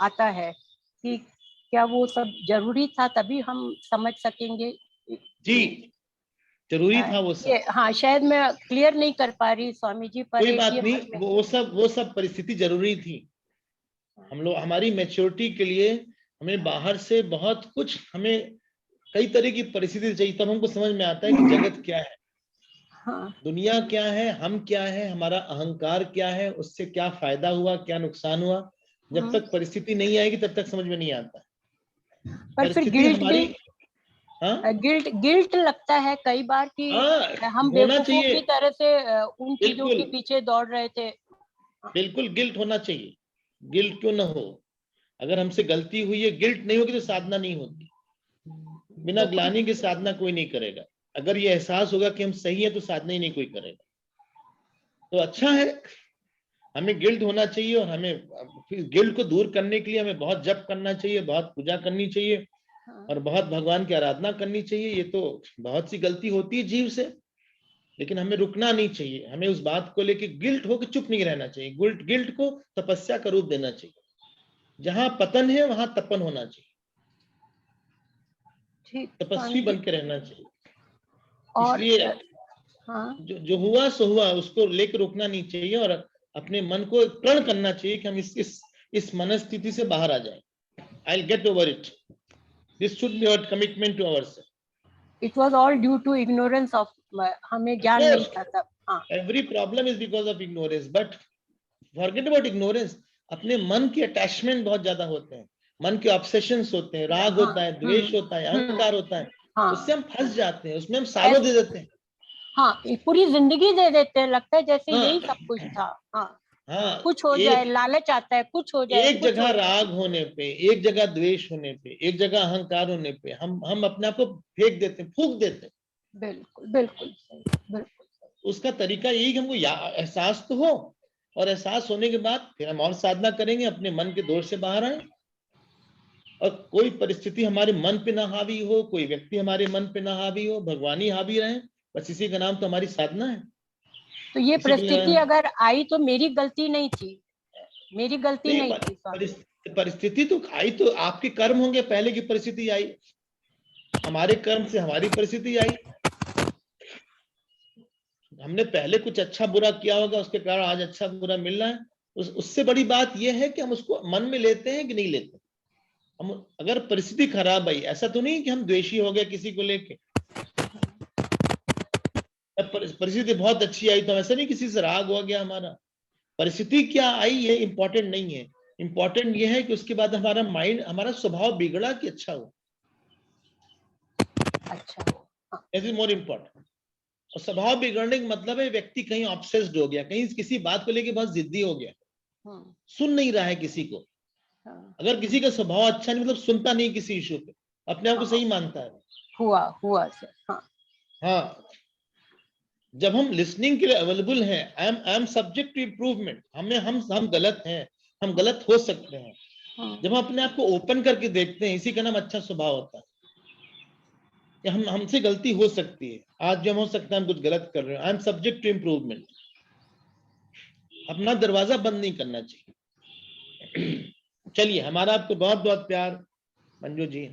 आता है कि क्या वो सब जरूरी था, तभी हम समझ सकेंगे। जी, जरूरी था वो सब। हाँ, शायद मैं क्लियर नहीं कर पा रही स्वामी जी, पर कोई बात नहीं, वो सब परिस्थिति जरूरी थी। हम लोग, हमारी मैच्योरिटी के लिए हमें बाहर से बहुत कुछ, हमें कई तरह की परिस्थिति चाहिए, तब हमको समझ में आता है कि जगत क्या है। हाँ। दुनिया क्या है, हम क्या है, हमारा अहंकार क्या है, उससे क्या फायदा हुआ, क्या नुकसान हुआ, जब तक परिस्थिति नहीं आएगी तब तक समझ में नहीं आता। पर फिर गिल्ट भी, गिल्ट लगता है कई बार कि हम बेवकूफों की तरह से उन चीजों के पीछे दौड़ रहे थे। बिल्कुल गिल्ट होना चाहिए, गिल्ट क्यों ना हो। अगर हमसे गलती हुई है, गिल्ट नहीं होगी तो साधना नहीं होती। बिना ग्लानि की साधना कोई नहीं करेगा। अगर ये एहसास होगा कि हम सही है तो साधना ही नहीं कोई करेगा। तो अच्छा है, हमें गिल्ट होना चाहिए, और हमें गिल्ट को दूर करने के लिए हमें बहुत जप करना चाहिए, बहुत पूजा करनी चाहिए, और बहुत भगवान की आराधना करनी चाहिए। ये तो बहुत सी गलती होती है जीव से, लेकिन हमें रुकना नहीं चाहिए। हमें उस बात को लेके गिल्ट होकर चुप नहीं रहना चाहिए। गिल्ट को तपस्या का रूप देना चाहिए। जहां पतन है वहां तपन होना चाहिए, तपस्वी बन के रहना चाहिए। इसलिए जो हुआ सो हुआ, उसको लेकर रुकना नहीं चाहिए, और अपने मन को प्रण करना चाहिए कि हम इस मनस्थिति से बाहर आ जाएं। I'll get over it. This should be our commitment to ourselves. It was all due to ignorance of, हमें ज्ञान नहीं था तब। हाँ। Every problem is because of ignorance, but forget about ignorance. अपने मन के अटैचमेंट बहुत ज्यादा होते हैं, मन के ऑब्सेशंस होते हैं, राग होता है, द्वेष होता है, अहंकार होता है, उससे हम फंस जाते हैं, उसमें हम सालों दे देते हैं। हाँ, पूरी जिंदगी दे देते हैं, लगता है जैसे यही सब कुछ था। हाँ, कुछ हो जाए, लालच आता है, कुछ हो जाए। एक जगह राग होने पे, एक जगह द्वेष होने पे, एक जगह अहंकार होने पे हम अपने आप को फेंक देते हैं, फूंक देते हैं। बिल्कुल बिल्कुल बिल्कुल। उसका तरीका यही कि हमको एहसास तो हो, और एहसास होने के बाद फिर हम और साधना करेंगे, अपने मन के दोष से बाहर आए। और कोई परिस्थिति हमारे मन पे ना हावी हो, कोई व्यक्ति हमारे मन पे ना हावी हो, भगवान ही हावी रहे, बस इसी का नाम तो हमारी साधना है। तो ये परिस्थिति अगर आई तो मेरी गलती नहीं थी, मेरी गलती नहीं थी। परिस्थिति तो आई तो आपके कर्म होंगे, पहले की परिस्थिति आई, हमारे कर्म से हमारी परिस्थिति आई। हमने पहले कुछ अच्छा बुरा किया होगा, उसके कारण आज अच्छा बुरा मिल रहा है। उससे बड़ी बात यह है कि हम उसको मन में लेते हैं कि नहीं लेते। हम अगर परिस्थिति खराब आई, ऐसा तो नहीं कि हम द्वेषी हो गए किसी को लेके। परिस्थिति बहुत अच्छी आई तो ऐसा नहीं किसी से राग हो गया हमारा। परिस्थिति क्या आई ये इंपॉर्टेंट नहीं है, इंपॉर्टेंट ये है कि उसके बाद हमारा माइंड, हमारा स्वभाव बिगड़ा कि अच्छा हो, अच्छा, दैट इज मोर इम्पोर्टेंट। और स्वभाव बिगड़ने का मतलब है व्यक्ति कहीं ऑब्सेस्ड हो गया, कहीं किसी बात को लेके बहुत जिद्दी हो गया, सुन नहीं रहा है किसी को। अगर किसी का स्वभाव अच्छा नहीं, मतलब सुनता नहीं किसी इशू पे, अपने आप को सही मानता है। हुआ सर। हाँ, जब हम लिसनिंग के लिए अवेलेबल हैं, I am subject to improvement, हम गलत हैं, हम गलत हो सकते हैं। जब हम अपने आप को ओपन करके देखते हैं, इसी का नाम अच्छा स्वभाव होता है। हमसे गलती हो सकती है, आज भी हम हो सकता है हम कुछ गलत कर रहे हैं। I am subject to improvement. अपना दरवाजा बंद नहीं करना चाहिए। चलिए, हमारा आपको बहुत बहुत प्यार मंजू जी।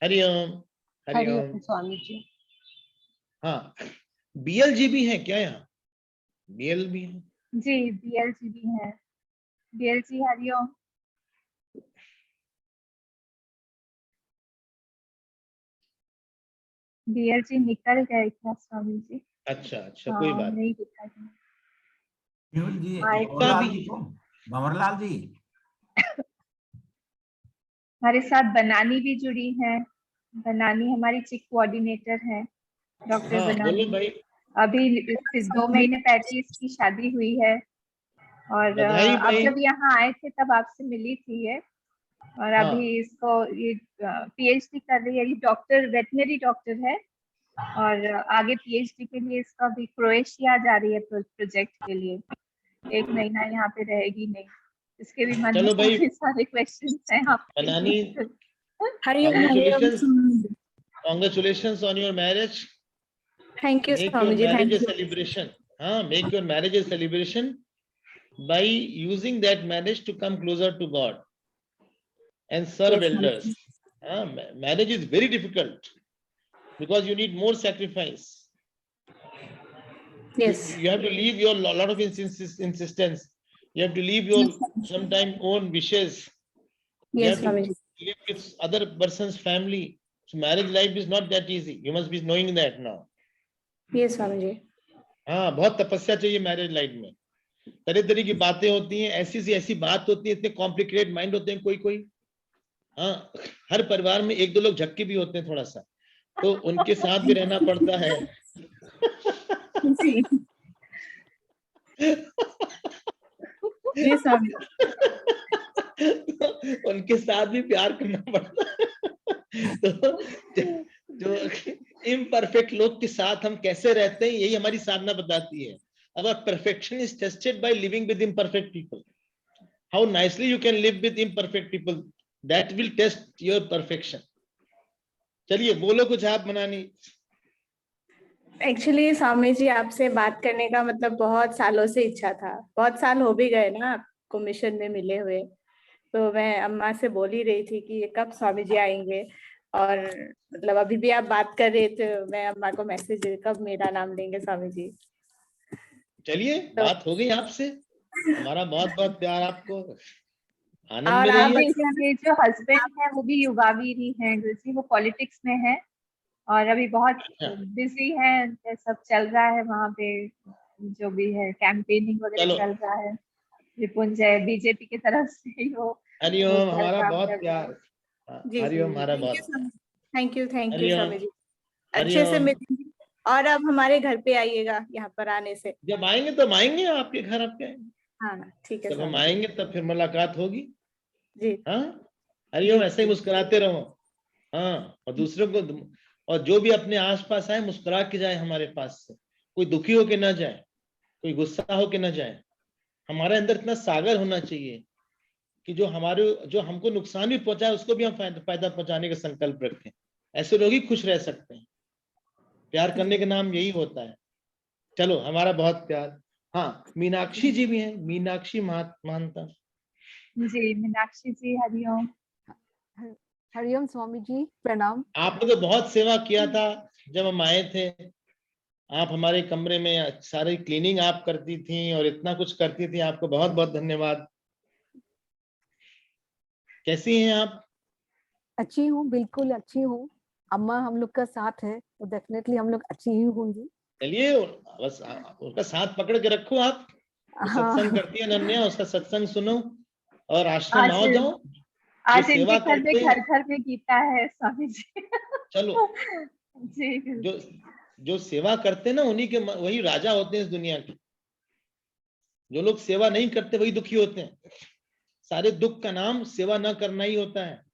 हरिओम हरिओम स्वामी जी। हाँ, बीएल जी भी है क्या यहाँ? बीएल भी है जी, बीएल जी भी है। बीएल जी हरिओम। बीएल जी निकल गए क्या स्वामी जी? अच्छा, कोई बात नहीं दिखा जी। भंवरलाल जी हमारे साथ बनानी भी जुड़ी है। बनानी हमारी चिक कोऑर्डिनेटर है, डॉक्टर बनानी। भाई। अभी 2 महीने पहले इसकी शादी हुई है, और अब जब यहाँ आए थे तब आपसे मिली थी ये। और अभी इसको ये पीएचडी कर रही है, ये डॉक्टर, वेटनरी डॉक्टर है, और आगे पीएचडी के लिए इसका भी क्रोएशिया जा रही है प्रोजेक्ट के लिए। 1 महीना यहाँ पे रहेगी नहीं, इसके भी मन में काफी सारे क्वेश्चंस हैं आपके। Congratulations on your marriage. Thank you, Swamiji. Thank you. Celebration. Make your marriage a celebration by using that marriage to come closer to God and serve elders. Marriage is very difficult because you need more sacrifice. Yes. You have to leave your lot of insistence. You have to leave your sometimes own wishes. Yes, Swamiji. Live with other person's family. So marriage life is not that easy. You must be knowing that now. Yes Swami ji. हाँ, बहुत तपस्या चाहिए marriage life में। तरह तरह की बातें होती हैं, ऐसी सी ऐसी बात होती है, इतने कॉम्प्लिकेटेड माइंड होते हैं कोई। हाँ, हर परिवार में एक दो लोग झक्के भी होते हैं थोड़ा सा, तो उनके साथ भी रहना पड़ता है। जी जी स्वामी। उनके साथ भी प्यार करना पड़ता है। तो जो इम्परफेक्ट लोग के साथ हम कैसे रहते हैं, यही हमारी साधना बताती है। Our perfection is tested by living with imperfect people. How nicely you can live with imperfect people, that will test your perfection. चलिए बोलो कुछ आप, मनानी। एक्चुअली स्वामी जी आपसे बात करने का मतलब बहुत सालों से इच्छा था। बहुत साल हो भी गए ना आपको मिशन में मिले हुए, तो मैं अम्मा से बोल ही रही थी कि कब स्वामी जी आएंगे। और मतलब अभी भी आप बात कर रहे थे, मैं अम्मा को मैसेज कब मेरा नाम लेंगे स्वामी जी। चलिए बात हो गई आपसे। हमारा बहुत बहुत प्यार आपको। आनंद और में आप रहिए। मेरे जो हस्बैंड है वो भी युवावीर ही हैं गुरुजी, वो पॉलिटिक्स में है और अभी बहुत बिजी है। सब चल रहा है वहाँ पे, जो भी है कैंपेनिंग वगैरह चल रहा है। रिपुंजय बीजेपी की तरफ से ही वो हरिओम, हमारा बहुत प्यार। हरिओम, हमारा बहुत थैंक यू स्वामी जी। अच्छे हरिओम। से मिलेंगे और अब हमारे घर पे आइएगा यहाँ पर आने से। जब आएंगे तो आएंगे आपके घर, आपके। हाँ ठीक है। जब हम आएंगे तब फिर मुलाकात होगी जी। हाँ, हरिओम। ऐसे ही मुस्कुराते रहो। हाँ, और दूसरों को, और जो भी अपने आसपास आए मुस्कुरा के जाए हमारे पास से। कोई दुखी होके ना जाए, कोई गुस्सा होके ना जाए। हमारे अंदर इतना सागर होना चाहिए कि जो हमको नुकसान भी पहुंचाए उसको भी हम फायदा पहुंचाने का संकल्प रखें। ऐसे लोग ही खुश रह सकते हैं। प्यार करने का नाम यही होता है। चलो, हमारा बहुत प्यार। हाँ, मीनाक्षी जी भी हैं, मीनाक्षी महानता जी। मीनाक्षी जी हरिओम। हरिओम स्वामी जी, प्रणाम। आपने तो बहुत सेवा किया था जब हम आए थे। आप हमारे कमरे में सारी क्लीनिंग आप करती थी और इतना कुछ करती थी। आपको बहुत बहुत धन्यवाद। कैसी हैं आप? अच्छी हूँ, बिल्कुल अच्छी हूँ। अम्मा हम लोग का साथ है तो डेफिनेटली हम लोग अच्छी ही होंगी। चलिए, बस उसका साथ पकड़ के रखो आप। सत्संग करती है अनन्या, उसका सत्संग सुनो और आश्रम आओ जाओ। आज इनके घर में घर में गीता है स्वामी जी। चलो जी। जो सेवा करते हैं ना, उन्हीं के वही राजा होते हैं इस दुनिया के। जो लोग सेवा नहीं करते वही दुखी होते हैं। सारे दुख का नाम सेवा न करना ही होता है।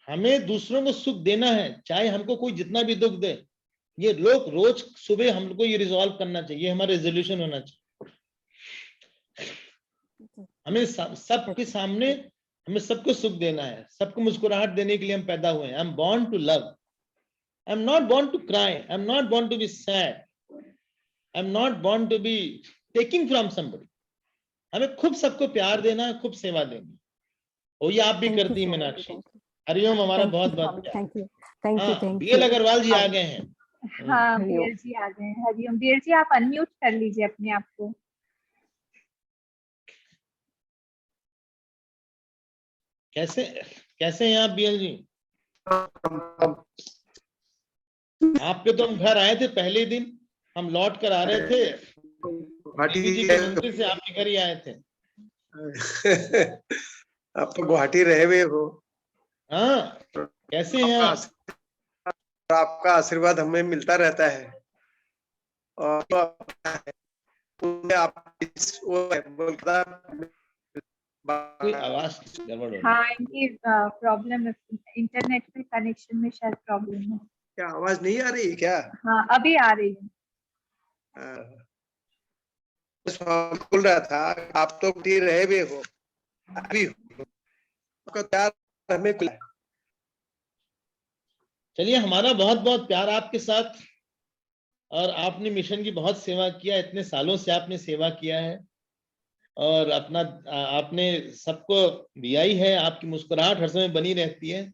हमें दूसरों को सुख देना है, चाहे हमको कोई जितना भी दुख दे। ये लोग रोज सुबह हमको ये रिजॉल्व करना चाहिए, हमारा रेजोल्यूशन होना चाहिए। हमें सबके सामने हमें सबको सुख देना है, सबको मुस्कुराहट देने के लिए हम पैदा हुए हैं। I am born to love, I am not born to cry, I am not born to be sad, I am not born to be taking from somebody. हमें खूब सबको प्यार देना है, खूब सेवा देनी। और ये आप भी करती हैं मीनाक्षी। हरिओम, हमारा बहुत बहुत प्यार। Thank you. बीएल अग्रवाल जी आ गए हैं। हाँ, बीएल जी आ गए हैं। हरिओम। बीएल जी आप अनम्यूट कर लीजिए अपने आप को। कैसे हैं आप बीएल जी? आपके तो हम घर आए थे पहले दिन, हम लौट कर आ रहे थे जी के मंदिर से, आपके घर ही आए थे। आप तो गुवाहाटी रहे हुए हो। हाँ, कैसे हैं आप? आपका आशीर्वाद हमें मिलता रहता है। और आप आवाज गड़बड़ हो। हाँ, इनकी प्रॉब्लम है, इंटरनेट में कनेक्शन में शायद प्रॉब्लम है। क्या आवाज नहीं आ रही क्या? हाँ, अभी आ रही है। बोल रहा था, आप तो रहे हुए हो अभी, आपका प्यार हमें मिला। चलिए, हमारा बहुत बहुत प्यार आपके साथ। और आपने मिशन की बहुत सेवा किया, इतने सालों से आपने सेवा किया है और अपना आपने सबको दिया ही है। आपकी मुस्कुराहट हर समय बनी रहती है।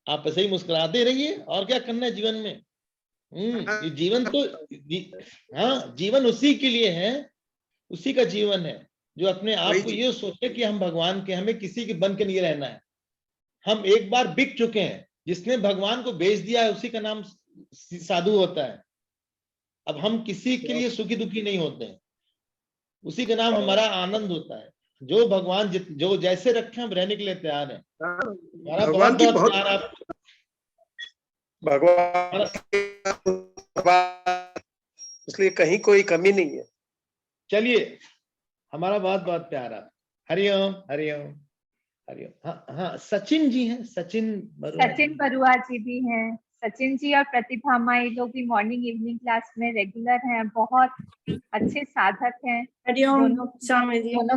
आप ऐसे ही मुस्कुराते रहिए। और क्या करना है जीवन में? ये जीवन तो हाँ, जीवन उसी के लिए है, उसी का जीवन है जो अपने आप को ये सोचे कि हम भगवान के, हमें किसी के बन के नहीं रहना है। हम एक बार बिक चुके हैं। जिसने भगवान को बेच दिया है उसी का नाम साधु होता है। अब हम किसी के लिए सुखी दुखी नहीं होते हैं, उसी का नाम हमारा आनंद होता है। जो भगवान जो जैसे रखे हम रहने के लिए तैयार हैं। हमारा भगवान बहुत की बहुत बहुत प्यार आपको। भगवान इसलिए कहीं कोई कमी नहीं है। चलिए, हमारा बहुत बहुत प्यार आप। हरिओम हरिओम हरिओम। हाँ हाँ, सचिन जी हैं, सचिन बरुआ जी भी हैं। सचिन जी और प्रतिभा माँ, ये लोग भी मॉर्निंग इवनिंग क्लास में रेगुलर हैं, बहुत अच्छे साधक हैं। दोनों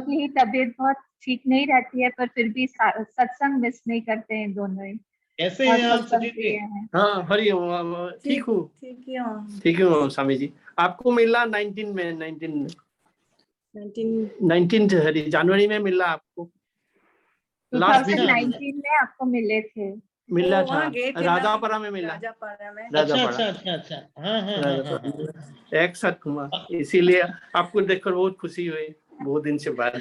की ही तबीयत बहुत ठीक नहीं रहती है, पर फिर भी सत्संग मिस नहीं करते हैं दोनों ही। कैसे हैं आप सचिन जी? हाँ हरिओम, ठीक हूँ। ठीक हूँ स्वामी जी। आपको मिला 19 जनवरी में मिला आपको। 2019 में आपको मिले थे। मिला था, राजापाड़ा में मिला। अच्छा। हाँ। एक साथ घुमा, इसीलिए आपको देखकर बहुत खुशी हुई बहुत दिन से बाद।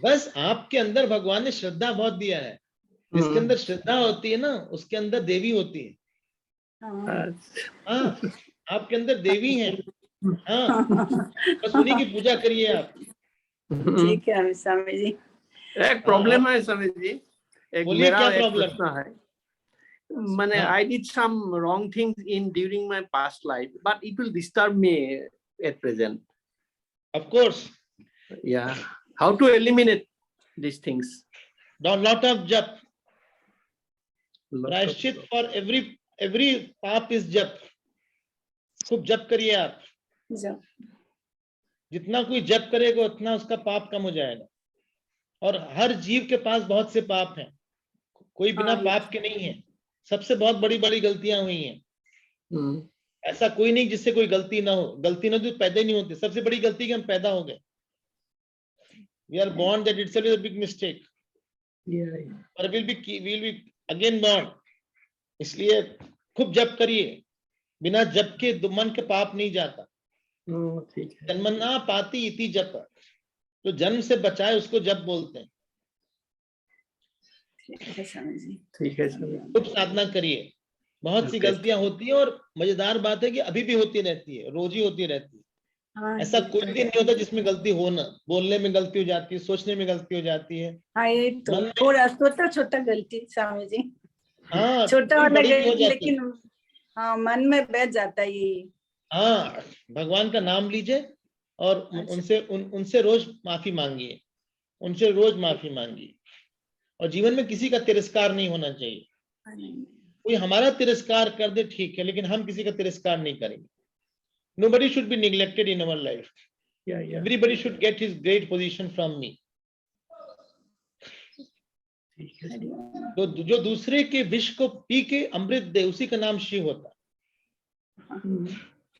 बस आपके अंदर भगवान ने श्रद्धा बहुत दिया है। जिसके अंदर श्रद्धा होती है ना, उसके अंदर देवी होती है। हाँ, आपके अंदर देवी है। हाँ, बस उन्हीं की पूजा करिए आप। ठीक है स्वामी जी। एक प्रॉब्लम है स्वामी जी, एक मेरा एक प्रश्न है। मैंने I did some wrong things during my past life, but it will disturb me at present. Of course. Yeah. How to eliminate these things? Lot of jap. Prayashchit for every पाप is जप। खूब जप करिए आप। जितना कोई जप करेगा उतना उसका पाप कम हो जाएगा। और हर जीव के पास बहुत से पाप हैं, कोई बिना पाप के नहीं है। सबसे बहुत बड़ी बड़ी गलतियां हुई हैं। ऐसा कोई नहीं जिससे कोई गलती ना हो। गलती ना तो पैदा ही नहीं होती। सबसे बड़ी गलती कि हम पैदा हो गए। We are born, that itself is a big mistake. But we'll be again born. इसलिए खूब जप करिए। बिना जप के मन के पाप नहीं जाता। जन्मना पाति इति जप। तो जन्म से बचाए उसको जप बोलते हैं। ठीक है खूब साधना करिए। बहुत सी गलतियां होती हैं और मजेदार बात है कि अभी भी होती रहती है, रोज ही होती रहती है। ऐसा कोई दिन नहीं होता जिसमें गलती हो ना। बोलने में गलती हो जाती है, सोचने में गलती हो जाती है। हाँ, ये तो थोड़ा छोटा गलती स्वामी जी। हाँ, छोटा वाला गलती, लेकिन हाँ मन में बैठ जाता है ये। हाँ, भगवान का नाम लीजिए और उनसे रोज माफी मांगिए। उनसे रोज माफी मांगिए। और जीवन में किसी का तिरस्कार नहीं होना चाहिए। कोई हमारा तिरस्कार कर दे ठीक है, लेकिन हम किसी का तिरस्कार नहीं करेंगे। Nobody should be neglected in our life. Everybody should get his great position from me. तो जो दूसरे के विष को पी के अमृत दे, उसी का नाम शिव होता है।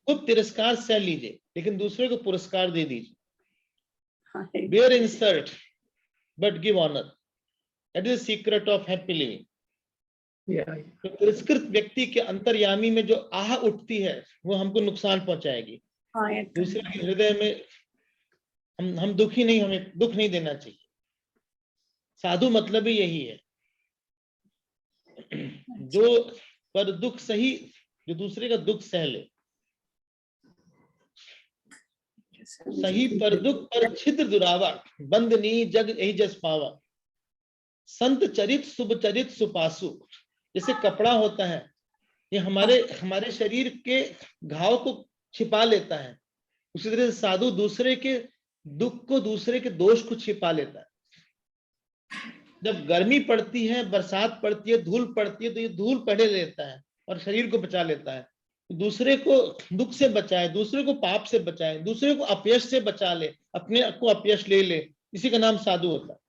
खूब तिरस्कार सह लीजिए, लेकिन दूसरे को पुरस्कार दे दीजिए। Bear insult, but give honor. That is the secret of happy living. तो तिरस्कृत व्यक्ति के अंतर्यामी में जो आह उठती है वो हमको नुकसान पहुंचाएगी। दूसरे के हृदय में हम दुखी नहीं, हमें दुख नहीं देना चाहिए। साधु मतलब ही यही है। जो पर दुख सही, जो दूसरे का दुख सह ले। सही पर दुख पर छिद्र दुरावा, बंद नी जग यही जस पावा। संत चरित शुभ चरित सुपासु। जैसे कपड़ा होता है, ये हमारे शरीर के घाव को छिपा लेता है। उसी तरह से साधु दूसरे के दुख को, दूसरे के दोष को छिपा लेता है। जब गर्मी पड़ती है, बरसात पड़ती है, धूल पड़ती है, तो ये धूल पहले लेता है और शरीर को बचा लेता है। दूसरे को दुख से बचाए, दूसरे को पाप से बचाए, दूसरे को अपयश से बचा ले, अपने को अपयश ले ले। इसी का नाम साधु होता है।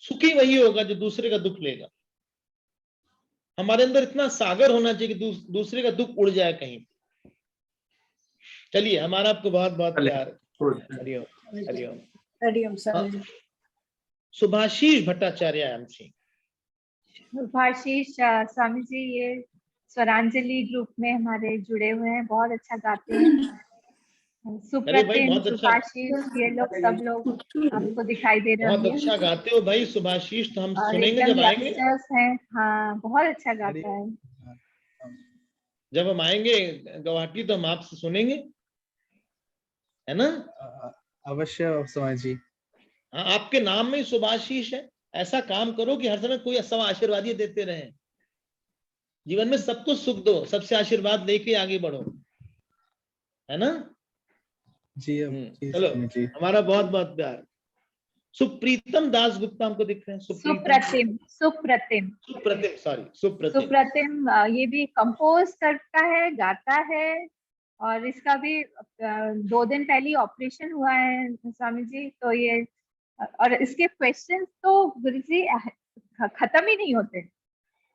सुखी वही होगा जो दूसरे का दुख लेगा। हमारे अंदर इतना सागर होना चाहिए कि दूसरे का दुख उड़ जाए कहीं। चलिए, हमारा आपको बहुत बहुत प्यार है। हरिओम हरिओम हरिओम। सुभाषीष भट्टाचार्य एमसी। सुभाषीष स्वामी जी ये स्वरांजलि ग्रुप में हमारे जुड़े हुए हैं, बहुत अच्छा गाते हैं। सुप्रतिम, सुभाषीष, ये लोग सब लोग आपको दिखाई दे रहे हैं। बहुत अच्छा गाते हो भाई सुभाषीष, तो हम सुनेंगे जब आएंगे। हैं, हाँ बहुत अच्छा गाता है। जब हम आएंगे गुवाहाटी तो हम आपसे सुनेंगे, है ना? अवश्य स्वामी जी। हाँ, आपके नाम में शुभाशीष है। ऐसा काम करो कि हर समय कोई सब आशीर्वाद ही देते रहे। जीवन में सबको सुख दो, सबसे आशीर्वाद लेके आगे बढ़ो, है ना? जी चलो जी। हमारा बहुत बहुत प्यार। सुप्रीतम दास गुप्ता हमको दिख रहे हैं। सुप्रतिम सुप्रतिम सुप्रतिम सॉरी सुप्रतिम सुप्रतिम ये भी कंपोज करता है, गाता है, और इसका भी 2 दिन पहले ऑपरेशन हुआ है स्वामी जी। तो ये और इसके क्वेश्चंस तो गुरुजी खत्म ही नहीं होते,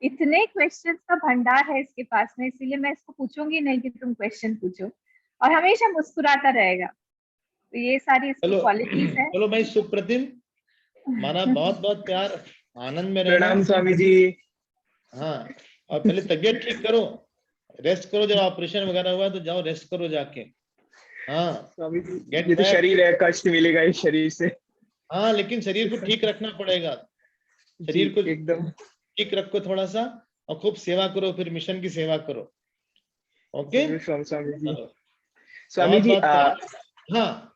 इतने क्वेश्चंस का भंडार है इसके पास में, इसीलिए मैं इसको पूछूंगी नहीं कि तुम क्वेश्चन पूछो, और हमेशा मुस्कुराता रहेगा। तो ये सारी इसकी क्वालिटीज है। चलो भाई सुप्रतिम, हमारा बहुत बहुत प्यार, आनंद में रहना। प्रणाम स्वामी जी। हाँ, और पहले तबीयत ठीक करो, रेस्ट करो। जब ऑपरेशन वगैरह हुआ तो जाओ रेस्ट करो जाके। हाँ स्वामी जी, ये तो शरीर है, कष्ट मिलेगा इस शरीर से। हाँ, लेकिन शरीर को ठीक रखना पड़ेगा। शरीर को एकदम ठीक रखो थोड़ा सा, और खूब सेवा करो, फिर मिशन की सेवा करो। ओके स्वामी जी। स्वामी जी हाँ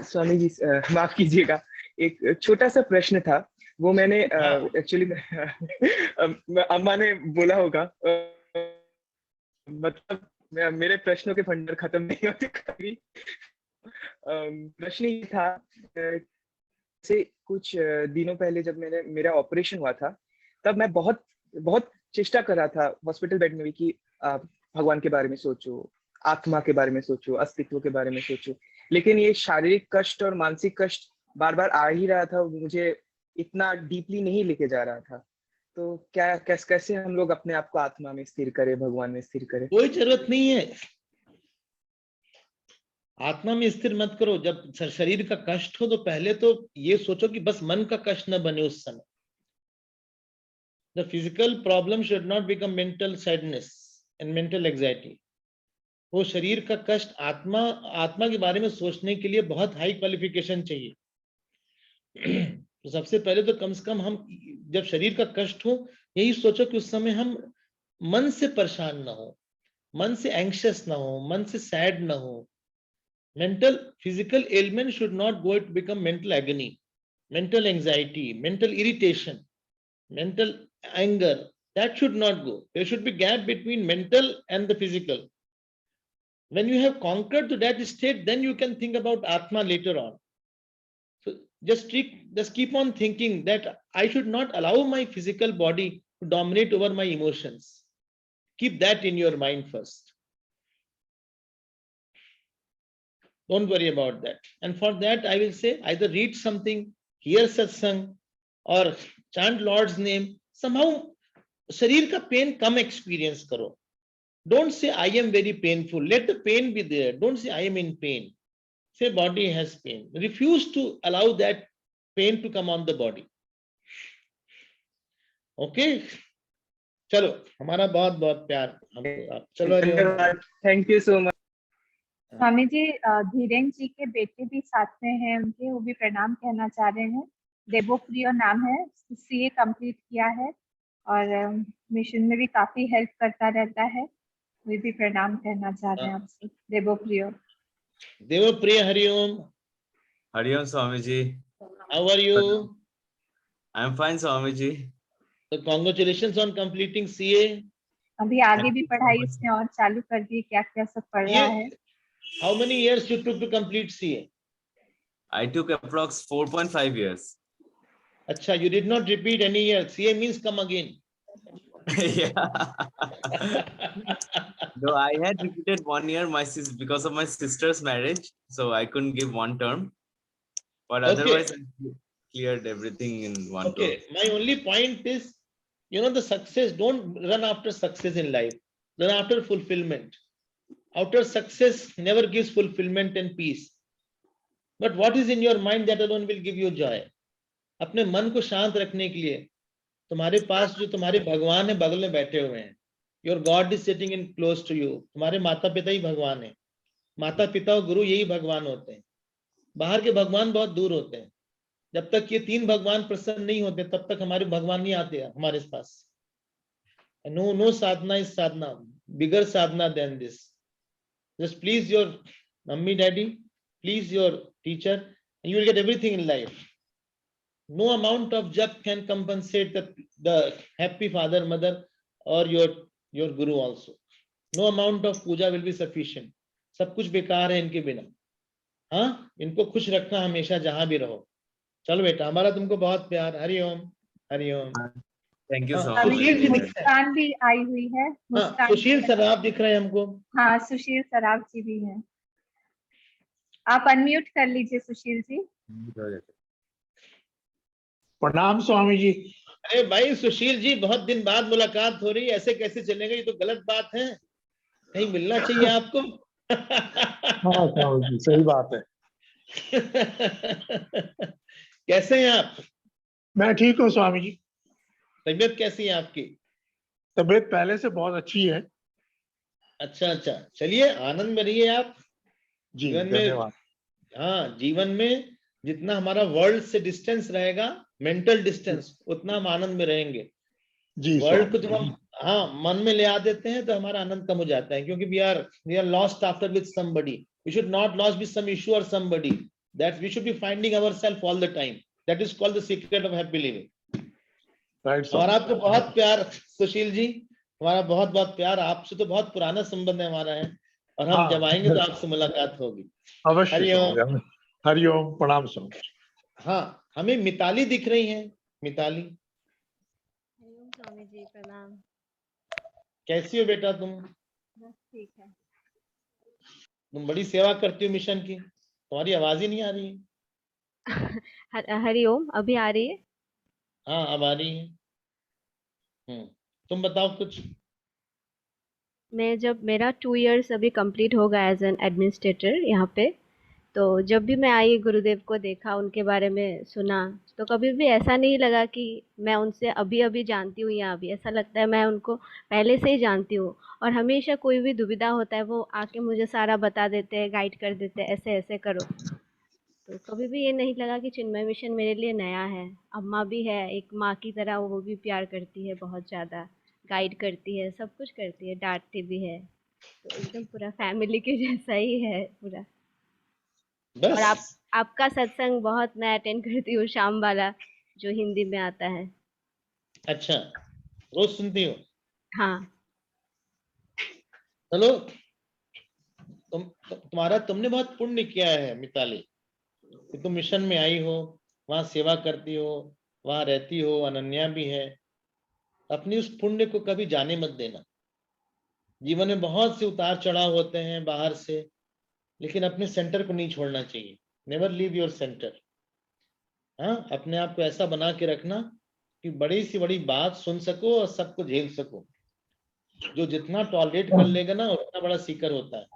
स्वामी जी माफ कीजिएगा, एक छोटा सा प्रश्न था, वो मैंने एक्चुअली अम्मा ने बोला होगा, मतलब मेरे प्रश्नों के भंडार खत्म नहीं होते कभी। प्रश्न ये था, से कुछ दिनों पहले जब मेरा ऑपरेशन हुआ था, तब मैं बहुत बहुत चेष्टा कर रहा था हॉस्पिटल बेड में भी कि भगवान के बारे में सोचो, आत्मा के बारे में सोचो, अस्तित्व के बारे में सोचो, लेकिन ये शारीरिक कष्ट और मानसिक कष्ट बार बार आ ही रहा था, मुझे इतना डीपली नहीं लेके जा रहा था। तो क्या कैसे हम लोग अपने आप को आत्मा में स्थिर करें, भगवान में स्थिर करें? कोई जरूरत नहीं है, आत्मा में स्थिर मत करो। जब शरीर का कष्ट हो तो पहले तो ये सोचो कि बस मन का कष्ट न बने उस समय। The physical problem should not become mental sadness and mental anxiety. वो शरीर का कष्ट, आत्मा के बारे में सोचने के लिए बहुत हाई क्वालिफिकेशन चाहिए। तो सबसे पहले तो कम से कम हम जब शरीर का कष्ट हो, यही सोचो कि उस समय हम मन से परेशान ना हो, मन से एंग्शियस ना हो, मन से सैड ना हो। Mental physical ailment should not go to become mental agony, mental anxiety, mental irritation, mental anger. That should not go. There should be gap between mental and the physical. When you have conquered to that state, then you can think about Atma later on. So just keep on thinking that I should not allow my physical body to dominate over my emotions. Keep that in your mind first. Don't worry about that. And for that, I will say either read something, hear satsang, or chant Lord's name. Somehow, sharir ka pain kam experience karo. Don't say I am very painful. Let the pain be there. Don't say I am in pain. Say body has pain. Refuse to allow that pain to come on the body. Okay? चलो, हमारा बहुत बहुत प्यार। चलो, thank you so much. Swami ji, Dhirendra जी के बेटे भी साथ में हैं उनके, वो भी प्रणाम कहना चाह रहे हैं। देवोप्रिय नाम है, सीए कंप्लीट किया है और मिशन में भी काफी हेल्प करता रहता है। वे भी प्रणाम कहना चाह रहे हैं आपसे। देवोप्रिय। देवोप्रिय, Hariom. Hariom Swami ji. How are you? I am fine Swami ji. So congratulations on completing CA. अभी आगे भी पढ़ाई उसने और चालू कर दी, क्या क्या सब पढ़ रहा है। How many years you took to complete CA? I took approx 4.5 years. अच्छा, you did not repeat any year. CA means come again. Yeah. Though I had repeated 1 year because of my sister's marriage, so I couldn't give one term. But otherwise, I cleared everything in one term. My only point is, the success, don't run after success in life. Run after fulfillment. Outer success never gives fulfillment and peace. But what is in your mind, that alone will give you joy. अपने मन को शांत रखने के लिए तुम्हारे पास जो तुम्हारे भगवान है बगल में बैठे हुए हैं। Your God is sitting in close to you. तुम्हारे माता पिता ही भगवान है। माता पिता और गुरु यही भगवान होते हैं। बाहर के भगवान बहुत दूर होते हैं। जब तक ये 3 भगवान प्रसन्न नहीं होते, तब तक हमारे भगवान नहीं आते हमारे पास। No sadhana is sadhana. bigger sadhana than this. Just please your mummy, daddy, please your teacher, and you will get everything in life. No amount of jap can compensate the happy father, mother, or your guru also. No amount of puja will be sufficient. सब कुछ बेकार है इनके बिना. हाँ, इनको खुश रखना हमेशा जहां भी रहो. चलो बेटा, हमारा तुमको बहुत प्यार. हरि ओम, हरि ओम. थैंक यू सो हाँ, सुशील जी मच. मुस्कान भी आई हुई है. हाँ, सुशील सराफ दिख रहे हैं हमको. हाँ, सुशील सराफ जी भी हैं. आप अनम्यूट कर लीजिए सुशील जी. प्रणाम स्वामी जी. अरे भाई सुशील जी, बहुत दिन बाद मुलाकात हो रही है, ऐसे कैसे चलेगा? ये तो गलत बात है. कहीं मिलना चाहिए आपको. हाँ स्वामी जी, सही बात है. कैसे हैं आप? मैं ठीक हूँ स्वामी जी. तबीयत कैसी है आपकी? तबीयत पहले से बहुत अच्छी है. अच्छा अच्छा, चलिए आनंद में रहिए आप. जी, जीवन में, धन्यवाद. हाँ, जीवन में जितना हमारा वर्ल्ड से डिस्टेंस रहेगा, मेंटल डिस्टेंस, उतना हम आनंद में रहेंगे. जी, वर्ल्ड को जब हम मन में ले आ देते हैं तो हमारा आनंद कम हो जाता है, क्योंकि we are lost after with somebody. We should not lost with some issue और somebody. That we should be finding ourselves all the time. That is called the secret of happy living. और आपको बहुत प्यार सुशील जी, हमारा बहुत बहुत प्यार. आपसे तो बहुत पुराना संबंध है हमारा है, और हम जब आएंगे तो आपसे मुलाकात होगी. अवश्य. हरिओम. हरिओम. प्रणाम स्वामी. हाँ, हमें मिताली दिख रही हैं. मिताली, स्वामी जी प्रणाम. कैसी हो बेटा तुम? बस ठीक है. तुम बड़ी सेवा करती हो मिशन की. तुम्हारी आवाज ही नहीं आ रही है. हरिओम. अभी आ रही है? हाँ, अब आ रही है. तुम बताओ कुछ. मैं जब मेरा 2 इयर्स अभी कंप्लीट होगा एज एन एडमिनिस्ट्रेटर यहाँ पे, तो जब भी मैं आई गुरुदेव को देखा, उनके बारे में सुना, तो कभी भी ऐसा नहीं लगा कि मैं उनसे अभी अभी जानती हूँ या अभी. ऐसा लगता है मैं उनको पहले से ही जानती हूँ, और हमेशा कोई भी दुविधा होता है वो आके मुझे सारा बता देते हैं, गाइड कर देते हैं, ऐसे ऐसे करो. तो कभी भी ये नहीं लगा कि चिन्मय मिशन मेरे लिए नया है. अम्मा भी है एक माँ की तरह, वो भी प्यार करती है बहुत ज़्यादा, गाइड करती है, सब कुछ करती है, डांटती भी है. तो एकदम पूरा फैमिली के जैसा ही है पूरा. और आपका सत्संग बहुत मैं अटेंड करती हूँ, शाम वाला जो हिंदी में आता है. अच्छा, रोज सुनती हो? हाँ. चलो, तुमने बहुत पुण्य किया है मिताली, कि तुम मिशन में आई हो, वहां सेवा करती हो, वहां रहती हो, अनन्या भी है. अपनी उस पुण्य को कभी जाने मत देना. जीवन में बहुत से उतार चढ़ाव होते हैं बाहर से, लेकिन अपने सेंटर को नहीं छोड़ना चाहिए. Never leave your centre. हाँ, अपने आप को ऐसा बना के रखना कि बड़ी सी बड़ी बात सुन सको और सबको झेल सको. जो जितना टॉलरेट कर लेगा ना, उतना बड़ा सीकर होता है.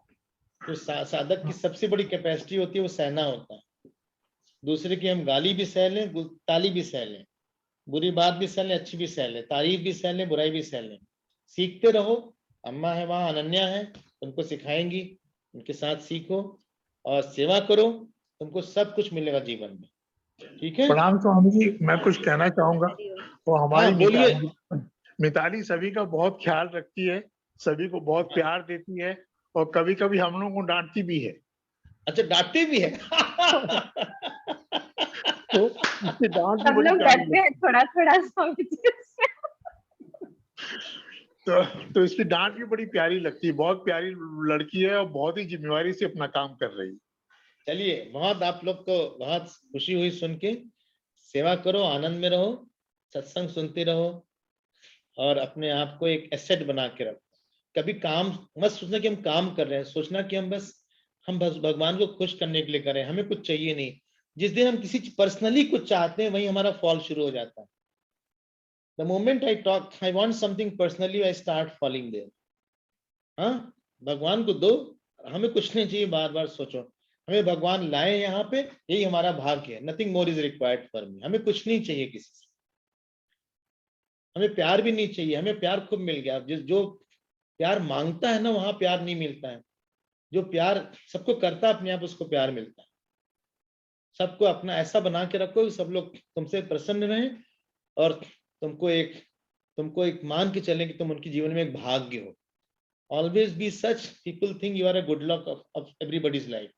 तो साधक की सबसे बड़ी कैपेसिटी होती है वो सहना होता है. दूसरे की हम गाली भी सह लें, ताली भी सह लें, बुरी बात भी सह लें, अच्छी भी सह लें, तारीफ भी सह लें, बुराई भी सह लें. सीखते रहो. अम्मा है वहां, अनन्या है, तुमको सिखाएंगी. उनके साथ सीखो और सेवा करो, तुमको सब कुछ मिलेगा जीवन में. ठीक है? प्रणाम स्वामी जी. मैं कुछ कहना चाहूंगा. वो हमारी मिताली सभी का बहुत ख्याल रखती है, सभी को बहुत प्यार देती है, और कभी कभी हम लोगों को डांटती भी है. अच्छा, डांटती भी है? तो इससे डांट सब लोग डरते हैं थोड़ा थोड़ा स्वामी जी से. तो इसकी डांट भी बड़ी प्यारी लगती है. बहुत प्यारी लड़की है और बहुत ही जिम्मेवारी से अपना काम कर रही है. चलिए, बहुत आप लोग को बहुत खुशी हुई सुन के. सेवा करो, आनंद में रहो, सत्संग सुनते रहो, और अपने आप को एक एसेट बना के रखो. कभी काम मत सोचना कि हम काम कर रहे हैं, सोचना कि हम बस भगवान को खुश करने के लिए करें. हमें कुछ चाहिए नहीं. जिस दिन हम किसी पर्सनली कुछ चाहते हैं, वहीं हमारा फॉल शुरू हो जाता है. The moment I want something personally, I start falling there. हाँ, भगवान को दो, हमें कुछ नहीं चाहिए. बार बार सोचो, हमें भगवान लाए यहाँ पे, यही हमारा भाग्य है. Nothing more is required for me. हमें कुछ नहीं चाहिए किसी से. हमें प्यार भी नहीं चाहिए. हमें प्यार खूब मिल गया. जो प्यार मांगता है ना, वहां प्यार नहीं मिलता है. जो प्यार सबको करता है अपने आप, उसको प्यार मिलता है. सबको अपना ऐसा बना के रखो, सब लोग तुमसे प्रसन्न रहें, और तुमको एक मान के चलें कि तुम उनके जीवन में एक भाग्य हो. Always be such. People think you are a good luck of everybody's life.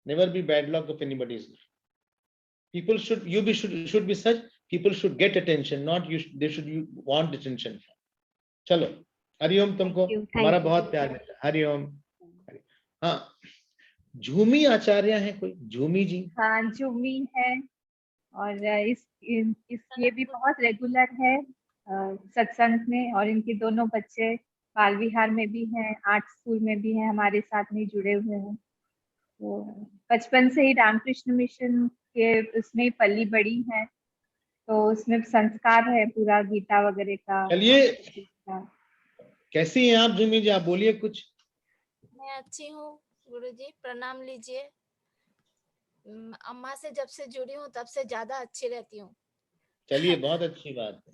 Never be bad luck of anybody's life. People should be such. People should get attention, not they should want attention. चलो, हरिओम तुमको हमारा बहुत प्यार है. हरिओम. हाँ, झूमी आचार्य है कोई? झूमी जी. हाँ, झूमी है और ये भी बहुत रेगुलर है सत्संग में, और इनके दोनों बच्चे बाल विहार में भी हैं, आर्ट स्कूल में भी हैं, हमारे साथ में जुड़े हुए हैं. तो बचपन से ही रामकृष्ण मिशन के उसमें पली बड़ी है, तो उसमें संस्कार है पूरा गीता वगैरह का. चलिए, कैसी हैं आप झूमी जी? आप बोलिए कुछ. मैं अच्छी हूँ गुरुजी, प्रणाम लीजिए. अम्मा से जब से जुड़ी हूँ तब से ज्यादा अच्छी रहती हूँ. चलिए, बहुत अच्छी बात है.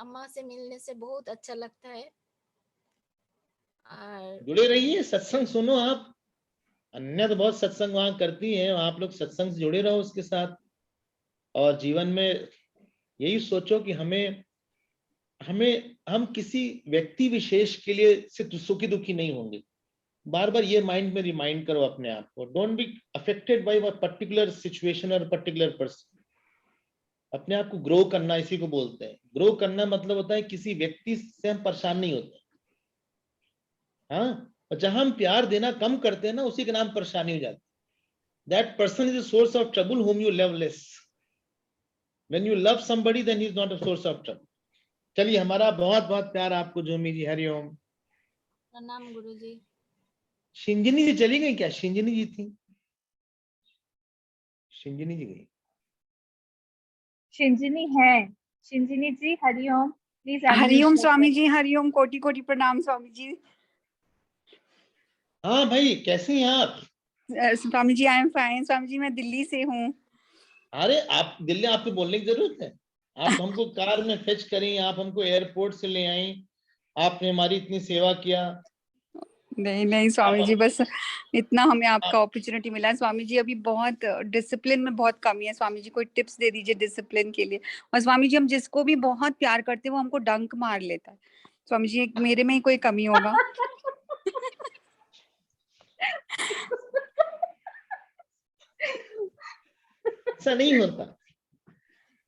अम्मा से मिलने से बहुत अच्छा लगता है. जुड़े रहिए, सत्संग सुनो आप. अन्य तो बहुत सत्संग वहां करती हैं, आप लोग सत्संग से जुड़े रहो उसके साथ. और जीवन में यही सोचो कि हम किसी व्यक्ति विशेष के लिए से सुखी दुखी नहीं होंगे. बार बार ये माइंड में रिमाइंड करो अपने आप को. Don't be affected by one particular situation और पर्टिकुलर पर्सन. अपने आप को ग्रो करना, इसी को बोलते हैं. ग्रो करना मतलब होता है किसी व्यक्ति से हम परेशान नहीं होते. हाँ, और जहां हम प्यार देना कम करते हैं ना, उसी के नाम परेशानी हो जाती है. That person is a source of trouble whom you love less. When you love somebody, then he is not a source of trouble. चलिए, हमारा बहुत बहुत प्यार आपको झूमी जी. हरिओम. प्रणाम गुरुजी. शिंजनी जी चली गई क्या? शिंजनी जी थी. शिंजनी जी गई. शिंजनी है. शिंजनी जी हरिओम. प्लीज. हरिओम स्वामी जी. हरिओम. कोटि कोटि प्रणाम स्वामी जी. हाँ भाई, कैसी हैं आप? Swami ji I am fine. Swami ji मैं दिल्ली से हूँ. अरे आप दिल्ली, आपको बोलने की जरूरत है? आप हमको कार में फेच करें, आप हमको एयरपोर्ट से ले आई, आपने हमारी इतनी सेवा किया. नहीं स्वामी जी, बस इतना हमें आपका अपॉर्चुनिटी मिला है. स्वामी जी अभी बहुत डिसिप्लिन में बहुत कमी है. स्वामी जी कोई टिप्स दे दीजिए डिसिप्लिन के लिए. और स्वामी जी हम जिसको भी बहुत प्यार करते हैं वो हमको डंक मार लेता है. स्वामी जी मेरे में ही कोई कमी होगा. ऐसा नहीं होता.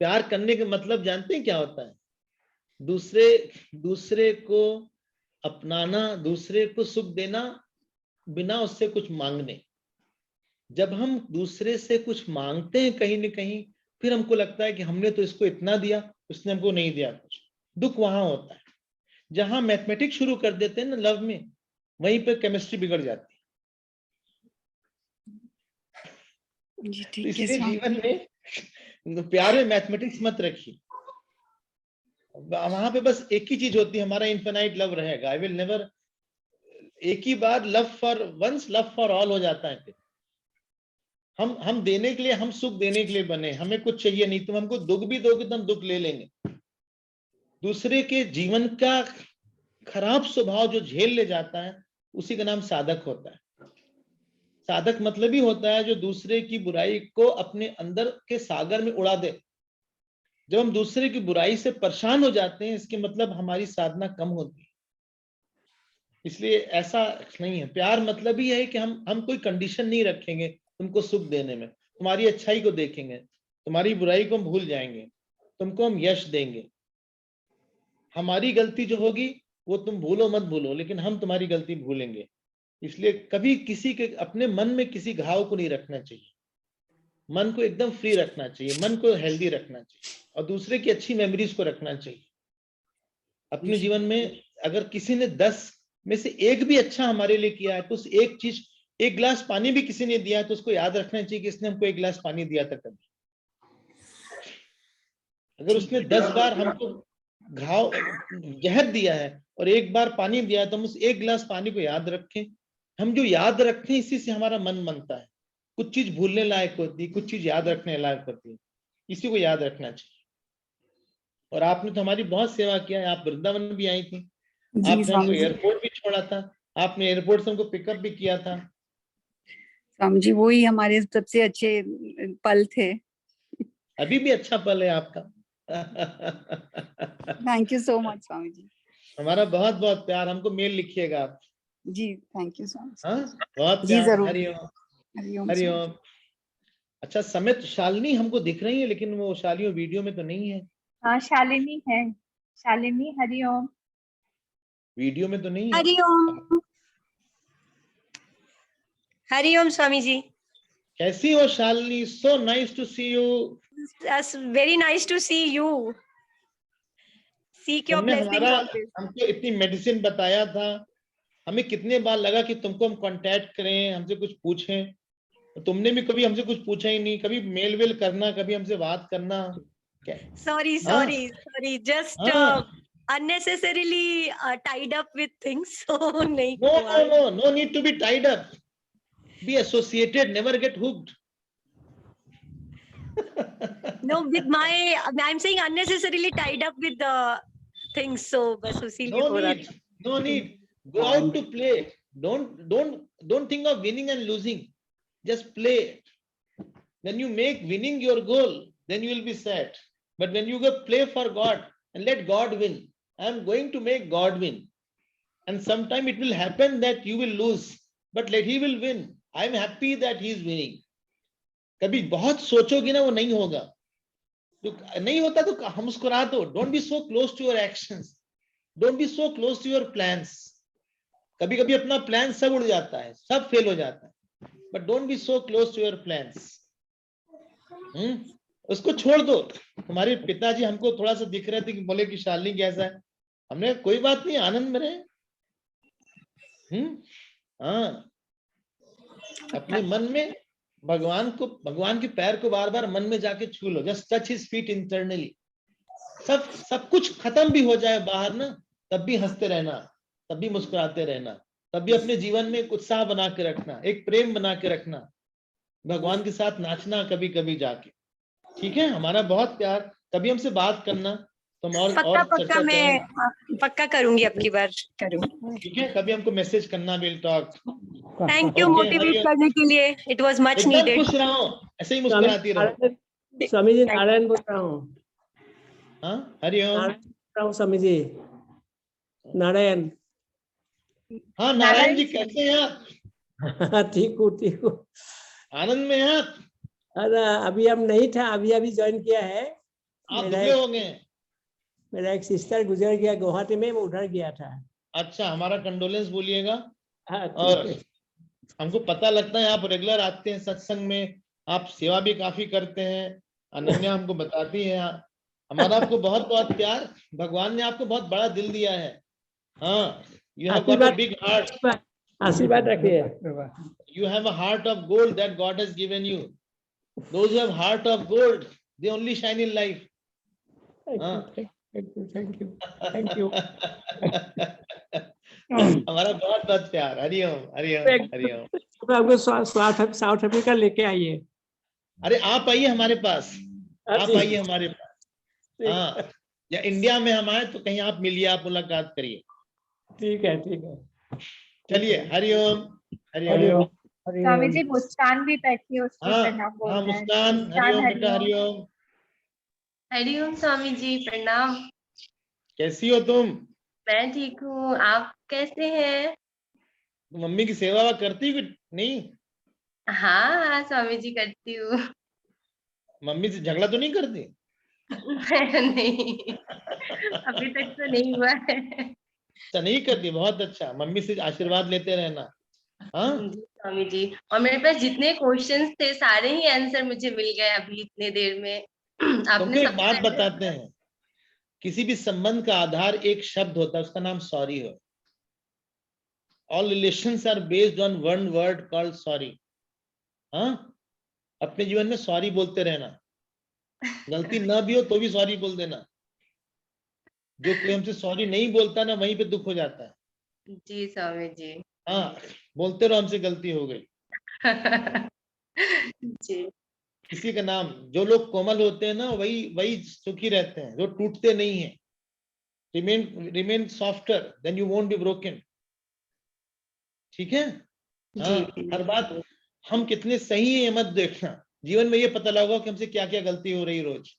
प्यार करने का मतलब जानते हैं क्या होता है? दूसरे को अपनाना, दूसरे को सुख देना बिना उससे कुछ मांगने. जब हम दूसरे से कुछ मांगते हैं कहीं न कहीं, फिर हमको लगता है कि हमने तो इसको इतना दिया, उसने हमको नहीं दिया कुछ. दुख वहां होता है. जहां मैथमेटिक्स शुरू कर देते हैं ना लव में, वहीं पे केमिस्ट्री बिगड़ जाती है. इसलिए जीवन में प्यार में मैथमेटिक्स मत रखिए. वहां पे बस एक ही चीज होती है, हमारा इन्फिनाइट लव रहेगा. I will never. एक ही बार love for once, love for all हो जाता है. फिर हम देने के लिए, हम सुख देने के लिए बने. हमें कुछ चाहिए नहीं. तुम हमको दुख भी दोगे तो हम दुख ले लेंगे. दूसरे के जीवन का खराब स्वभाव जो झेल ले जाता है, उसी का नाम साधक होता है. साधक मतलब ही होता है जो दूसरे की बुराई को अपने अंदर के सागर में उड़ा दे. जब हम दूसरे की बुराई से परेशान हो जाते हैं, इसके मतलब हमारी साधना कम होती है. इसलिए ऐसा नहीं है. प्यार मतलब ही है कि हम कोई कंडीशन नहीं रखेंगे तुमको सुख देने में. तुम्हारी अच्छाई को देखेंगे, तुम्हारी बुराई को हम भूल जाएंगे, तुमको हम यश देंगे. हमारी गलती जो होगी वो तुम भूलो मत भूलो, लेकिन हम तुम्हारी गलती भूलेंगे. इसलिए कभी किसी के अपने मन में किसी घाव को नहीं रखना चाहिए. मन को एकदम फ्री रखना चाहिए, मन को हेल्दी रखना चाहिए, और दूसरे की अच्छी मेमोरीज को रखना चाहिए. अपने जीवन में अगर किसी ने 10 में से एक भी अच्छा हमारे लिए किया है, तो उस एक चीज, एक गिलास पानी भी किसी ने दिया है, तो उसको याद रखना चाहिए कि इसने हमको एक गिलास पानी दिया था कभी. अगर उसने 10 बार हमको घाव जहर दिया है और एक बार पानी दिया है, तो हम उस एक गिलास पानी को याद रखें. हम जो याद रखते हैं, इसी से हमारा मन बनता है. कुछ चीज भूलने लायक होती है, कुछ चीज याद रखने लायक होती है. इसी को याद रखना चाहिए. और आपने तो हमारी बहुत सेवा किया है. आप वृंदावन भी आई थी, आपने हमको एयरपोर्ट भी छोड़ा था, आपने एयरपोर्ट से हमको पिकअप भी किया था. स्वामी जी वही हमारे सबसे अच्छे पल थे. अभी भी अच्छा पल है आपका. Thank you so much Swami ji. हमारा बहुत बहुत प्यार, हमको मेल लिखिएगा आप। जी थैंक यू सो मच। हाँ बहुत जी प्यार। जरूर। हरिओम हरिओम हरिओम। अच्छा समित शालिनी हमको दिख रही है, लेकिन वो शालिनी वीडियो में तो नहीं है। हाँ शालिनी है, शालिनी हरिओम। वीडियो में तो नहीं है। हरिओम। हरिओम स्वामी जी। कैसी हो Shalini? So nice to see you. Very nice to see you. Seek your तुमने ब्लेसिंग्स हमारा ऑलवेज। हमको इतनी मेडिसिन बताया था, हमें कितने बार लगा कि तुमको हम कांटेक्ट करें, हमसे कुछ पूछें, तो तुमने भी कभी हमसे कुछ पूछा ही नहीं। कभी मेल वेल करना, कभी हमसे बात करना। Sorry sorry sorry, just unnecessarily tied up with things, so नहीं हुआ। No need to be tied up. Be associated, never get hooked. No, with my, I'm saying unnecessarily tied up with the things, so बस उसी लिए हो रहा था। No need. Go out to play. Don't think of winning and losing. Just play. When you make winning your goal, then you will be sad. But when you go play for God and let God win, I am going to make God win. And sometime it will happen that you will lose, but let He will win. I am happy that He is winning. कभी बहुत सोचोगे ना वो नहीं होगा, तो नहीं होता तो हम मुस्कुरा दो। Don't be so close to your actions. Don't be so close to your plans. कभी कभी अपना प्लान सब उड़ जाता है, सब फेल हो जाता है, but don't be so close to your plans. उसको छोड़ दो। हमारे पिताजी हमको थोड़ा सा दिख रहे थे कि बोले कि शालिनी कैसा है, हमने कोई बात नहीं, आनंद में रहे। हाँ, अपने मन में भगवान के पैर को बार बार मन में जाके छू लो। Just touch his feet internally. सब कुछ खत्म भी हो जाए बाहर ना, तब भी हंसते रहना, तब भी मुस्कुराते रहना, तब भी अपने जीवन में एक उत्साह बना के रखना, एक प्रेम बना के रखना, भगवान के साथ नाचना कभी कभी जाके। ठीक है, हमारा बहुत प्यार। कभी हमसे बात करना तो हम और पक्का मैं पक्का करूंगी, अब की बार करूंगी। ठीक है, कभी हमको मैसेज करना, will talk. Thank you motivate करने के लिए, इट वाज मच नीडेड। खुश रहो, ऐसे ही मुस्कुराती रहो। स्वामी जी नारायण बोल रहा हूँ। हाँ हरिओम। स्वामी जी नारायण। हाँ नारायण जी कैसे हैं आप? ठीक हूँ। आनंद में हैं आप? अरे अभी हम नहीं था, अभी ज्वाइन किया है। आप दुबले हो गए। मेरा एक सिस्टर गुजर गया गुवाहाटी में, मैं उधर गया था। अच्छा, हमारा कंडोलेंस बोलिएगा। हाँ, और हमको पता लगता है आप रेगुलर आते हैं सत्संग में, आप सेवा भी काफी करते हैं, अनन्या हमको बताती है। हमारा आपको बहुत बहुत प्यार। भगवान ने आपको बहुत बड़ा दिल दिया है। हाँ, you have got a big heart. आशीर्वाद रखिए। You have a heart of gold that God has given you. Those who have heart of gold, they only shine in life. Thank you. हमारा बहुत बहुत प्यार। हरिओम हरिओम हरिओम। आपको साउथ अफ्रीका लेके आइए। अरे आप आइए हमारे पास, आप आइए हमारे पास। हाँ, या इंडिया में हम आए तो कहीं आप मिलिए, आप मुलाकात करिए। ठीक है। चलिए, हरिओम हरिओम। स्वामी जी मुस्कान भी बैठी है, उसको प्रणाम बोलना है। मुस्कान हरिओम बेटा, हरिओम। हरिओम स्वामी जी, प्रणाम। कैसी हो तुम? मैं ठीक हूँ, आप कैसे हैं? मम्मी की सेवा करती हो नहीं? हाँ स्वामी जी करती हूँ। मम्मी से झगड़ा तो नहीं करती? नहीं, अभी तक तो नहीं हुआ है। अच्छा, नहीं करती, बहुत अच्छा। मम्मी से आशीर्वाद लेते रहना। हाँ स्वामी जी, और मेरे पास जितने क्वेश्चंस थे सारे ही आंसर मुझे मिल गए अभी इतने देर में। तुमको एक बात बताते हैं, किसी भी संबंध का आधार एक शब्द होता है, उसका नाम सॉरी हो। All relations are based on one word called sorry. हाँ, अपने जीवन में सॉरी बोलते रहना। गलती न भी हो तो भी सॉरी बोल देना। जो कोई हमसे सॉरी नहीं बोलता ना, वहीं पे दुख हो जाता है। जी स्वामी जी। हाँ, बोलते रहो हमसे गलती हो गई। जी। किसी का नाम, जो लोग कोमल होते हैं ना, वही सुखी रहते हैं, जो टूटते नहीं है। Remain softer, then you won't be broken. ठीक है। हाँ, हर बात हम कितने सही है मत देखना। जीवन में ये पता लगाओ कि हमसे क्या क्या गलती हो रही रोज।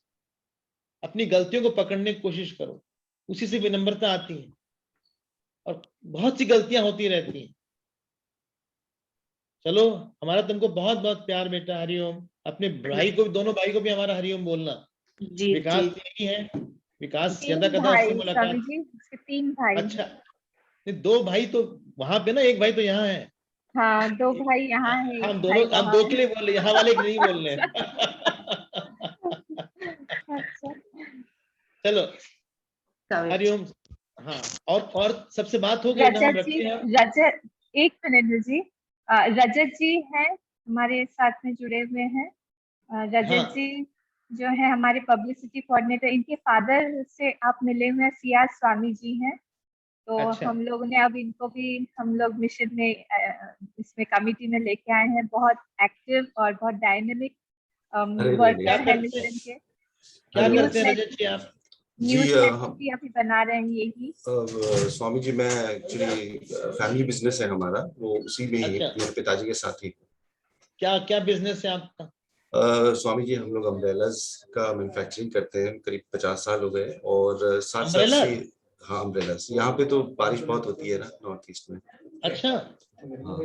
अपनी गलतियों को पकड़ने की कोशिश करो, उसी से विनम्रता आती है। और बहुत सी गलतियां होती रहती हैं। चलो, हमारा तुमको बहुत बहुत प्यार बेटा। हरिओम। अपने भाई को, दोनों भाई को भी हमारा हरिओम बोलना। जी विकास जी। यही है, विकास 3 ज्यादा कदा उससे भाई मुलाकात। स्वामी जी, उसके 3 भाई। अच्छा, 2 भाई तो वहां पे ना, 1 भाई तो यहाँ है। हाँ, 2 भाई यहाँ है, हम 1 दोनों, भाई हम वहाँ 2 के लिए बोल रहे, यहाँ वाले के नहीं बोल रहे। अच्छा। चलो, हरिओम। हाँ, और सबसे बात हो गई ना, हम रजत जी, रखते हैं। रजत, 1 मिनट जी। रजत जी हैं हमारे साथ में जुड़े हुए हैं। रजत हाँ। जी जो है हमारे पब्लिसिटी कोऑर्डिनेटर, इनके फादर से आप मिले हुए हैं, सीआर स्वामी जी हैं। तो अच्छा। हम लोगों ने अब इनको भी हम लोग मिशन में इसमें कमिटी में लेके आए हैं। बहुत एक्टिव और बहुत डायनेमिक वर्कर है मिशन के। क्या न्यूज करते हैं नेट, रजत जी आप? न्यूज नेट भी अभी बना रहे हैं यही। स्वामी जी, मैं एक्चुअली फैमिली बिजनेस है हमारा, वो उसी में ही अच्छा। मेरे पिताजी के साथ ही। क्या क्या बिजनेस है आपका? स्वामी जी, हम लोग अम्ब्रेलाज का मैन्युफैक्चरिंग करते हैं, करीब 50 साल हो गए। और साथ साथ Umbrellas? से, हाँ अम्ब्रेलाज, यहाँ पे तो बारिश बहुत होती है ना नॉर्थ ईस्ट में। अच्छा। हाँ।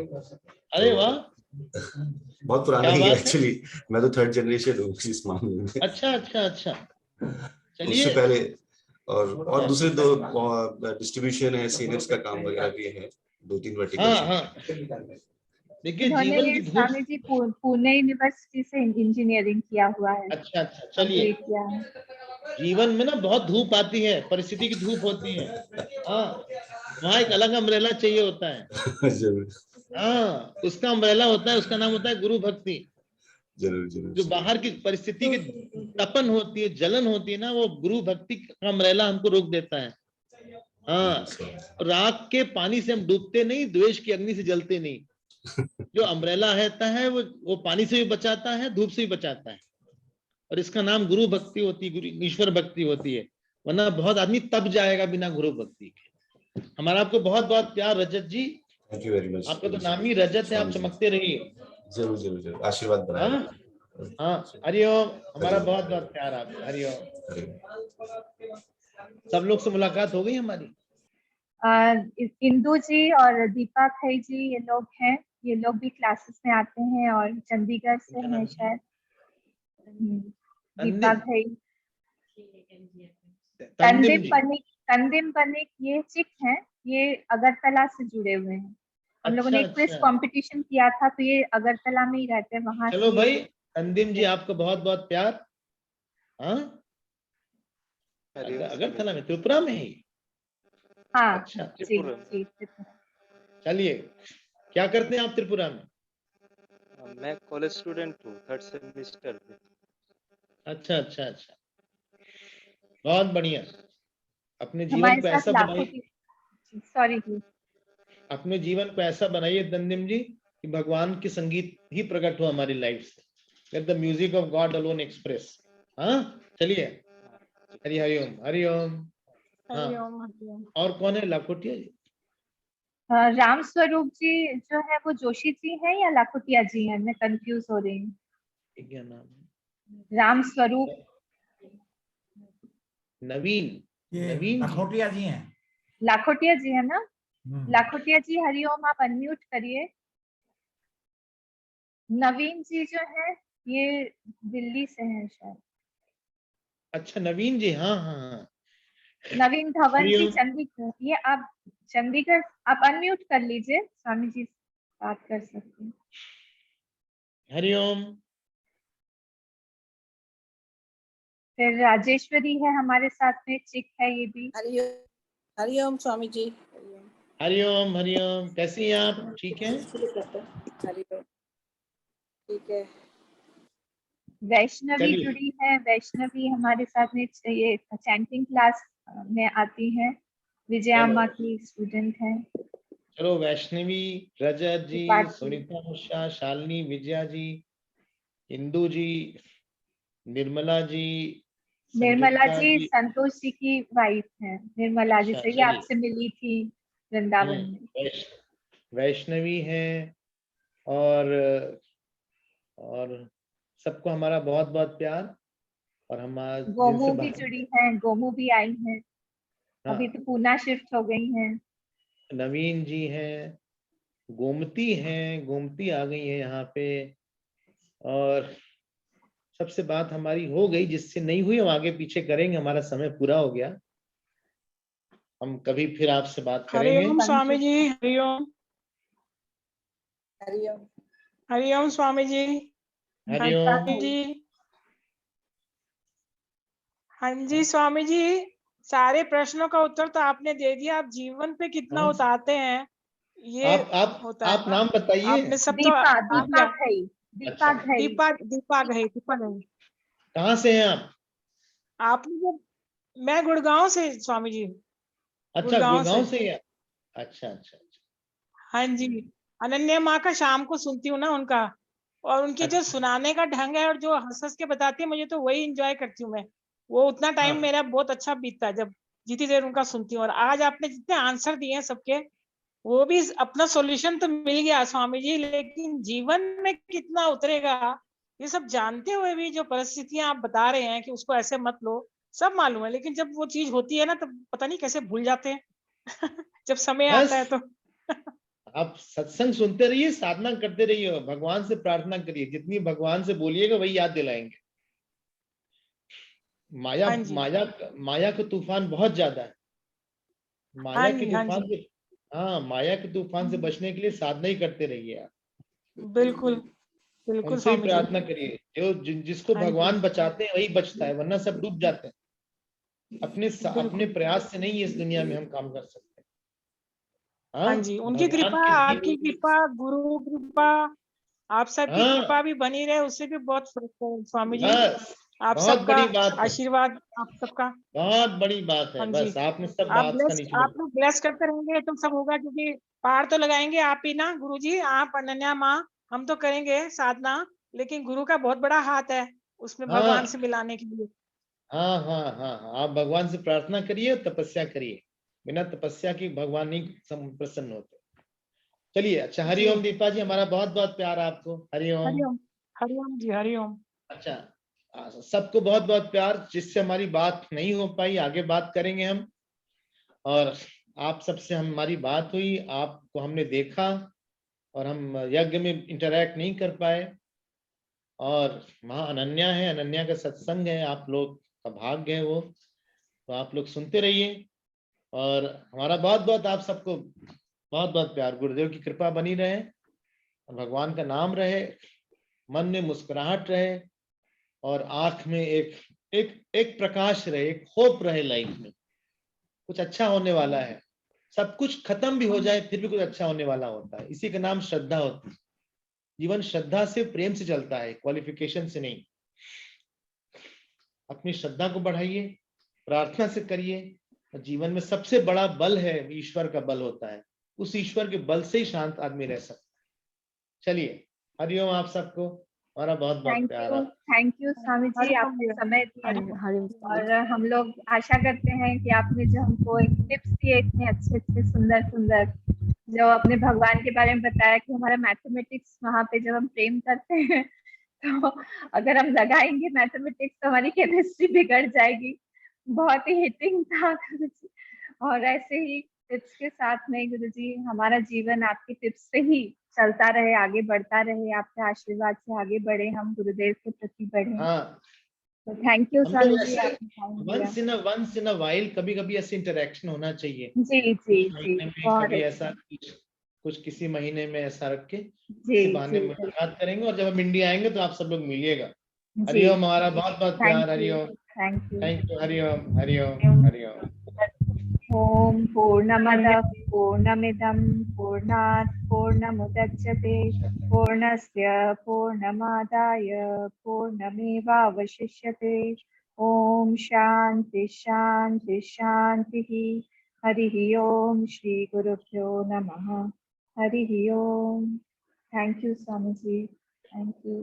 अरे वाह, बहुत पुराना क्या ही है बात है। एक्चुअली, मैं तो 3rd जनरेशन हूँ इस मामले में। अच्छा अच्छा अच्छा। उससे चलिए। पहले और दूसरे 2 डिस्ट्रीब्यूशन है, सीनियर्स का काम वगैरह भी है, 2-3 वर्टिकल्स हाँ हैं। हाँ। देखिए, इन्होंने जीवन की धूप। स्वामी जी पुणे यूनिवर्सिटी से इंजीनियरिंग किया हुआ है। अच्छा अच्छा, चलिए। कंप्लीट किया है। जीवन में ना बहुत धूप आती है, परिस्थिति की धूप होती है। हाँ, वहाँ एक अलग अम्ब्रेला चाहिए होता है। जरूर हाँ, उसका अम्ब्रेला होता है, उसका नाम होता है गुरु भक्ति। जरूर जरूर। जो बाहर की परिस्थिति की तपन होती है, जलन होती है ना, वो गुरु भक्ति का अम्ब्रेला हमको रोक देता है। हाँ, राख के पानी से हम डूबते नहीं, द्वेष की अग्नि से जलते नहीं। जो अम्ब्रेला रहता है वो पानी से भी बचाता है, धूप से भी बचाता है। और इसका नाम गुरु भक्ति होती है, गुरु ईश्वर भक्ति होती है। वरना बहुत आदमी तब जाएगा बिना गुरु भक्ति के। हमारा आपको बहुत बहुत प्यार Rajat ji. Thank you very much. आपका तो नाम ही रजत है, आप चमकते रहिए। जरूर जरूर जरूर, आशीर्वाद बनाए। हाँ, हरिओम। हमारा बहुत बहुत प्यार आपका। हरिओम। सब लोग से मुलाकात हो गई हमारी। इंदू जी और दीपा खई जी, ये लोग हैं, ये लोग भी क्लासेस में आते हैं और चंडीगढ़ से हैं शायद। दीपा खई, तंदिम पनिक ये चिक हैं, ये अगरतला से जुड़े हुए हैं। हम लोगों ने एक क्विज कंपटीशन किया था, तो ये अगरतला में ही रहते हैं वहां। चलो भाई, तंदिम जी आपको बहुत बहुत प्यार। हाँ, अगरतला में, त्रिपुरा में ही। हाँ, अच्छा, जी। चलिए, क्या करते हैं आप त्रिपुरा में? मैं कॉलेज स्टूडेंट हूँ, 3rd सेमेस्टर में। अच्छा अच्छा अच्छा, बहुत बढ़िया। अपने जीवन को ऐसा बनाइए, सॉरी जी, अपने जीवन को ऐसा बनाइए तंदिम जी कि भगवान की संगीत ही प्रकट हो हमारी लाइफ से। Let the music of God alone express। हाँ, चलिए। हरिओम हरिओम। हाँ, और कौन है? लाखोटिया जी। राम स्वरूप जी जो है वो जोशी जी हैं या लाखोटिया जी हैं? मैं कंफ्यूज हो रही हूँ। क्या नाम है? राम स्वरूप। नवीन लाखोटिया जी हैं। लाखोटिया जी है ना? लाखोटिया जी हरिओम, आप अनम्यूट करिए। नवीन जी जो है ये दिल्ली से हैं शायद। अच्छा, नवीन जी। हाँ हाँ। नवीन धवन जी चंडीगढ़, ये आप चंडीगढ़, आप अनम्यूट कर लीजिए, स्वामी जी बात कर सकते हैं। हरिओम। फिर राजेश्वरी है हमारे साथ में, चिक है ये भी। हरिओम स्वामी जी। हरिओम हरिओम। कैसी हैं आप? ठीक हैं? हरिओम, ठीक है। वैष्णवी जुड़ी है, वैष्णवी हमारे साथ में ये चैंटिंग क्लास में आती है, विजयामा की स्टूडेंट है। चलो, वैष्णवी, रजत जी, सुनीता मिश्रा, शालिनी, विजया जी, इंदू जी, निर्मला जी। निर्मला जी संतोष जी की वाइफ है। निर्मला जी से ये आपसे मिली थी वृंदावन में। वैष्णवी है और सबको हमारा बहुत बहुत प्यार। और हमारे गोमू भी जुड़ी है, गोमू भी आई है। अभी तो पूना शिफ्ट हो गई हैं। नवीन जी हैं, गोमती हैं, गोमती आ गई है यहाँ पे, और सबसे बात हमारी हो गई, जिससे नहीं हुई हम आगे पीछे करेंगे, हमारा समय पूरा हो गया, हम कभी फिर आपसे बात करेंगे। हरिओम स्वामी जी, हरिओम। हरिओम। हरिओम स्वामी जी। हरिओम। जी। हाँ जी स्वामी जी, सारे प्रश्नों का उत्तर तो आपने दे दिया, आप जीवन पे कितना उतारते हैं ये होता है। आप नाम बताइए। आपने सब दीपा, तो दीपा घई, दीपा घई। दीपा, दीपा घई, दीपा घई। कहाँ से हैं आप? आपने जब, मैं गुड़गांव से स्वामी जी। अच्छा, गुड़गांव से हैं। अच्छा अच्छा अच्छा। हाँ जी, अनन्या माँ का शाम को सुनती हूँ ना उनका, और उनके जो सुनाने का ढंग है और जो हंस हंस के बताती है, मुझे तो वही एंजॉय करती हूँ मैं। वो उतना टाइम मेरा बहुत अच्छा बीतता है जब जितनी देर उनका सुनती हूँ। और आज आपने जितने आंसर दिए हैं सबके, वो भी अपना सॉल्यूशन तो मिल गया स्वामी जी, लेकिन जीवन में कितना उतरेगा ये सब जानते हुए भी जो परिस्थितियां आप बता रहे हैं कि उसको ऐसे मत लो, सब मालूम है, लेकिन जब वो चीज होती है ना तब पता नहीं कैसे भूल जाते हैं जब समय आता है तो। आप सत्संग सुनते रहिए, साधना करते रहिए, भगवान से प्रार्थना करिए, जितनी भगवान से बोलिएगा वही याद दिलाएंगे। माया का तूफान बहुत ज्यादा है। माया के तूफान से, हाँ, माया के तूफान से बचने के लिए साधना ही करते रहिए आप। बिल्कुल बिल्कुल उनसे ही स्वामी जी। प्रार्थना करिए, जो जिसको भगवान बचाते हैं वही बचता है, वरना सब डूब जाते हैं। अपने प्रयास से नहीं इस दुनिया में हम काम कर सकते। हाँ जी, उनकी कृपा, आपकी कृपा, गुरु कृपा, आप सबकी कृपा भी बनी रहे, उससे भी बहुत फर्क है स्वामी जी। आप बहुत सबका बड़ी बात है, आशीर्वाद, आप सबका बहुत बड़ी बात है। बस आपने सब बात का नीचे आप लोग ब्लेस करते रहेंगे तो सब होगा, क्योंकि पार तो लगाएंगे आप ही ना गुरु जी, आप, अनन्या माँ, हम तो करेंगे साधना, लेकिन गुरु का बहुत बड़ा हाथ है उसमें भगवान से मिलाने के लिए। हाँ हाँ हाँ, आप भगवान से प्रार्थना करिए, तपस्या करिए, बिना तपस्या की भगवान नहीं प्रसन्न होते। चलिए, अच्छा, हरिओम दीपा जी, हमारा बहुत बहुत प्यार आपको। हरिओम। हरिओम, हरिओम जी, हरिओम। अच्छा, सबको बहुत बहुत प्यार। जिससे हमारी बात नहीं हो पाई, आगे बात करेंगे हम, और आप सबसे हमारी बात हुई, आपको हमने देखा, और हम यज्ञ में इंटरैक्ट नहीं कर पाए, और वहाँ अनन्या है, अनन्या का सत्संग है, आप लोग का भाग्य है वो, तो आप लोग सुनते रहिए, और हमारा बहुत बहुत आप सबको बहुत बहुत प्यार। गुरुदेव की कृपा बनी रहे, भगवान का नाम रहे, मन में मुस्कुराहट रहे, और आंख में एक प्रकाश रहे, एक होप रहे, लाइफ में कुछ अच्छा होने वाला है। सब कुछ खत्म भी हो जाए फिर भी कुछ अच्छा होने वाला होता है, इसी का नाम श्रद्धा होती है। जीवन श्रद्धा से, प्रेम से चलता है, क्वालिफिकेशन से नहीं। अपनी श्रद्धा को बढ़ाइए, प्रार्थना से करिए। जीवन में सबसे बड़ा बल है, ईश्वर का बल होता है, उस ईश्वर के बल से ही शांत आदमी रह सकता है। चलिए, हरिओम आप सबको, हमारा बहुत बहुत प्यार। थैंक यू स्वामी जी, आपने समय दिया, और हम लोग आशा करते हैं कि आपने जो हमको एक टिप्स दिए, इतने अच्छे अच्छे सुंदर सुंदर, जो अपने भगवान के बारे में बताया कि हमारा मैथमेटिक्स वहाँ पे जब हम प्रेम करते हैं तो अगर हम लगाएंगे मैथमेटिक्स तो हमारी केमिस्ट्री बिगड़ जाएगी। बहुत ही हिटिंग था गुरुजी, और ऐसे ही टिप्स के साथ में गुरुजी हमारा जीवन आपकी टिप्स से ही चलता रहे, आगे बढ़ता रहे, आपके आशीर्वाद से आगे बढ़े, हम गुरुदेव के प्रति बढ़े। तो thank you Swami ji, once in a while कभी कभी ऐसे इंटरेक्शन होना चाहिए। जी जी जी, कभी ऐसा कुछ किसी महीने में ऐसा रख के किसी बहाने मुलाकात करेंगे, और जब हम इंडिया आएंगे तो आप सब लोग मिलिएगा। हरिओम, हमारा बहुत बहुत प्यार। हरिओम, थैंक यू। हरिओम हरिओम हरिओम। ओम पूर्णमदः पूर्णमिदं पूर्णात् पूर्णमुदच्यते पूर्णस्य पूर्णमादाय पूर्णमेवावशिष्यते। ओम शांति शांति शांति। हरिः ओम, श्री गुरुभ्यो नमः। हरिः ओम। Thank you Swami ji, thank you.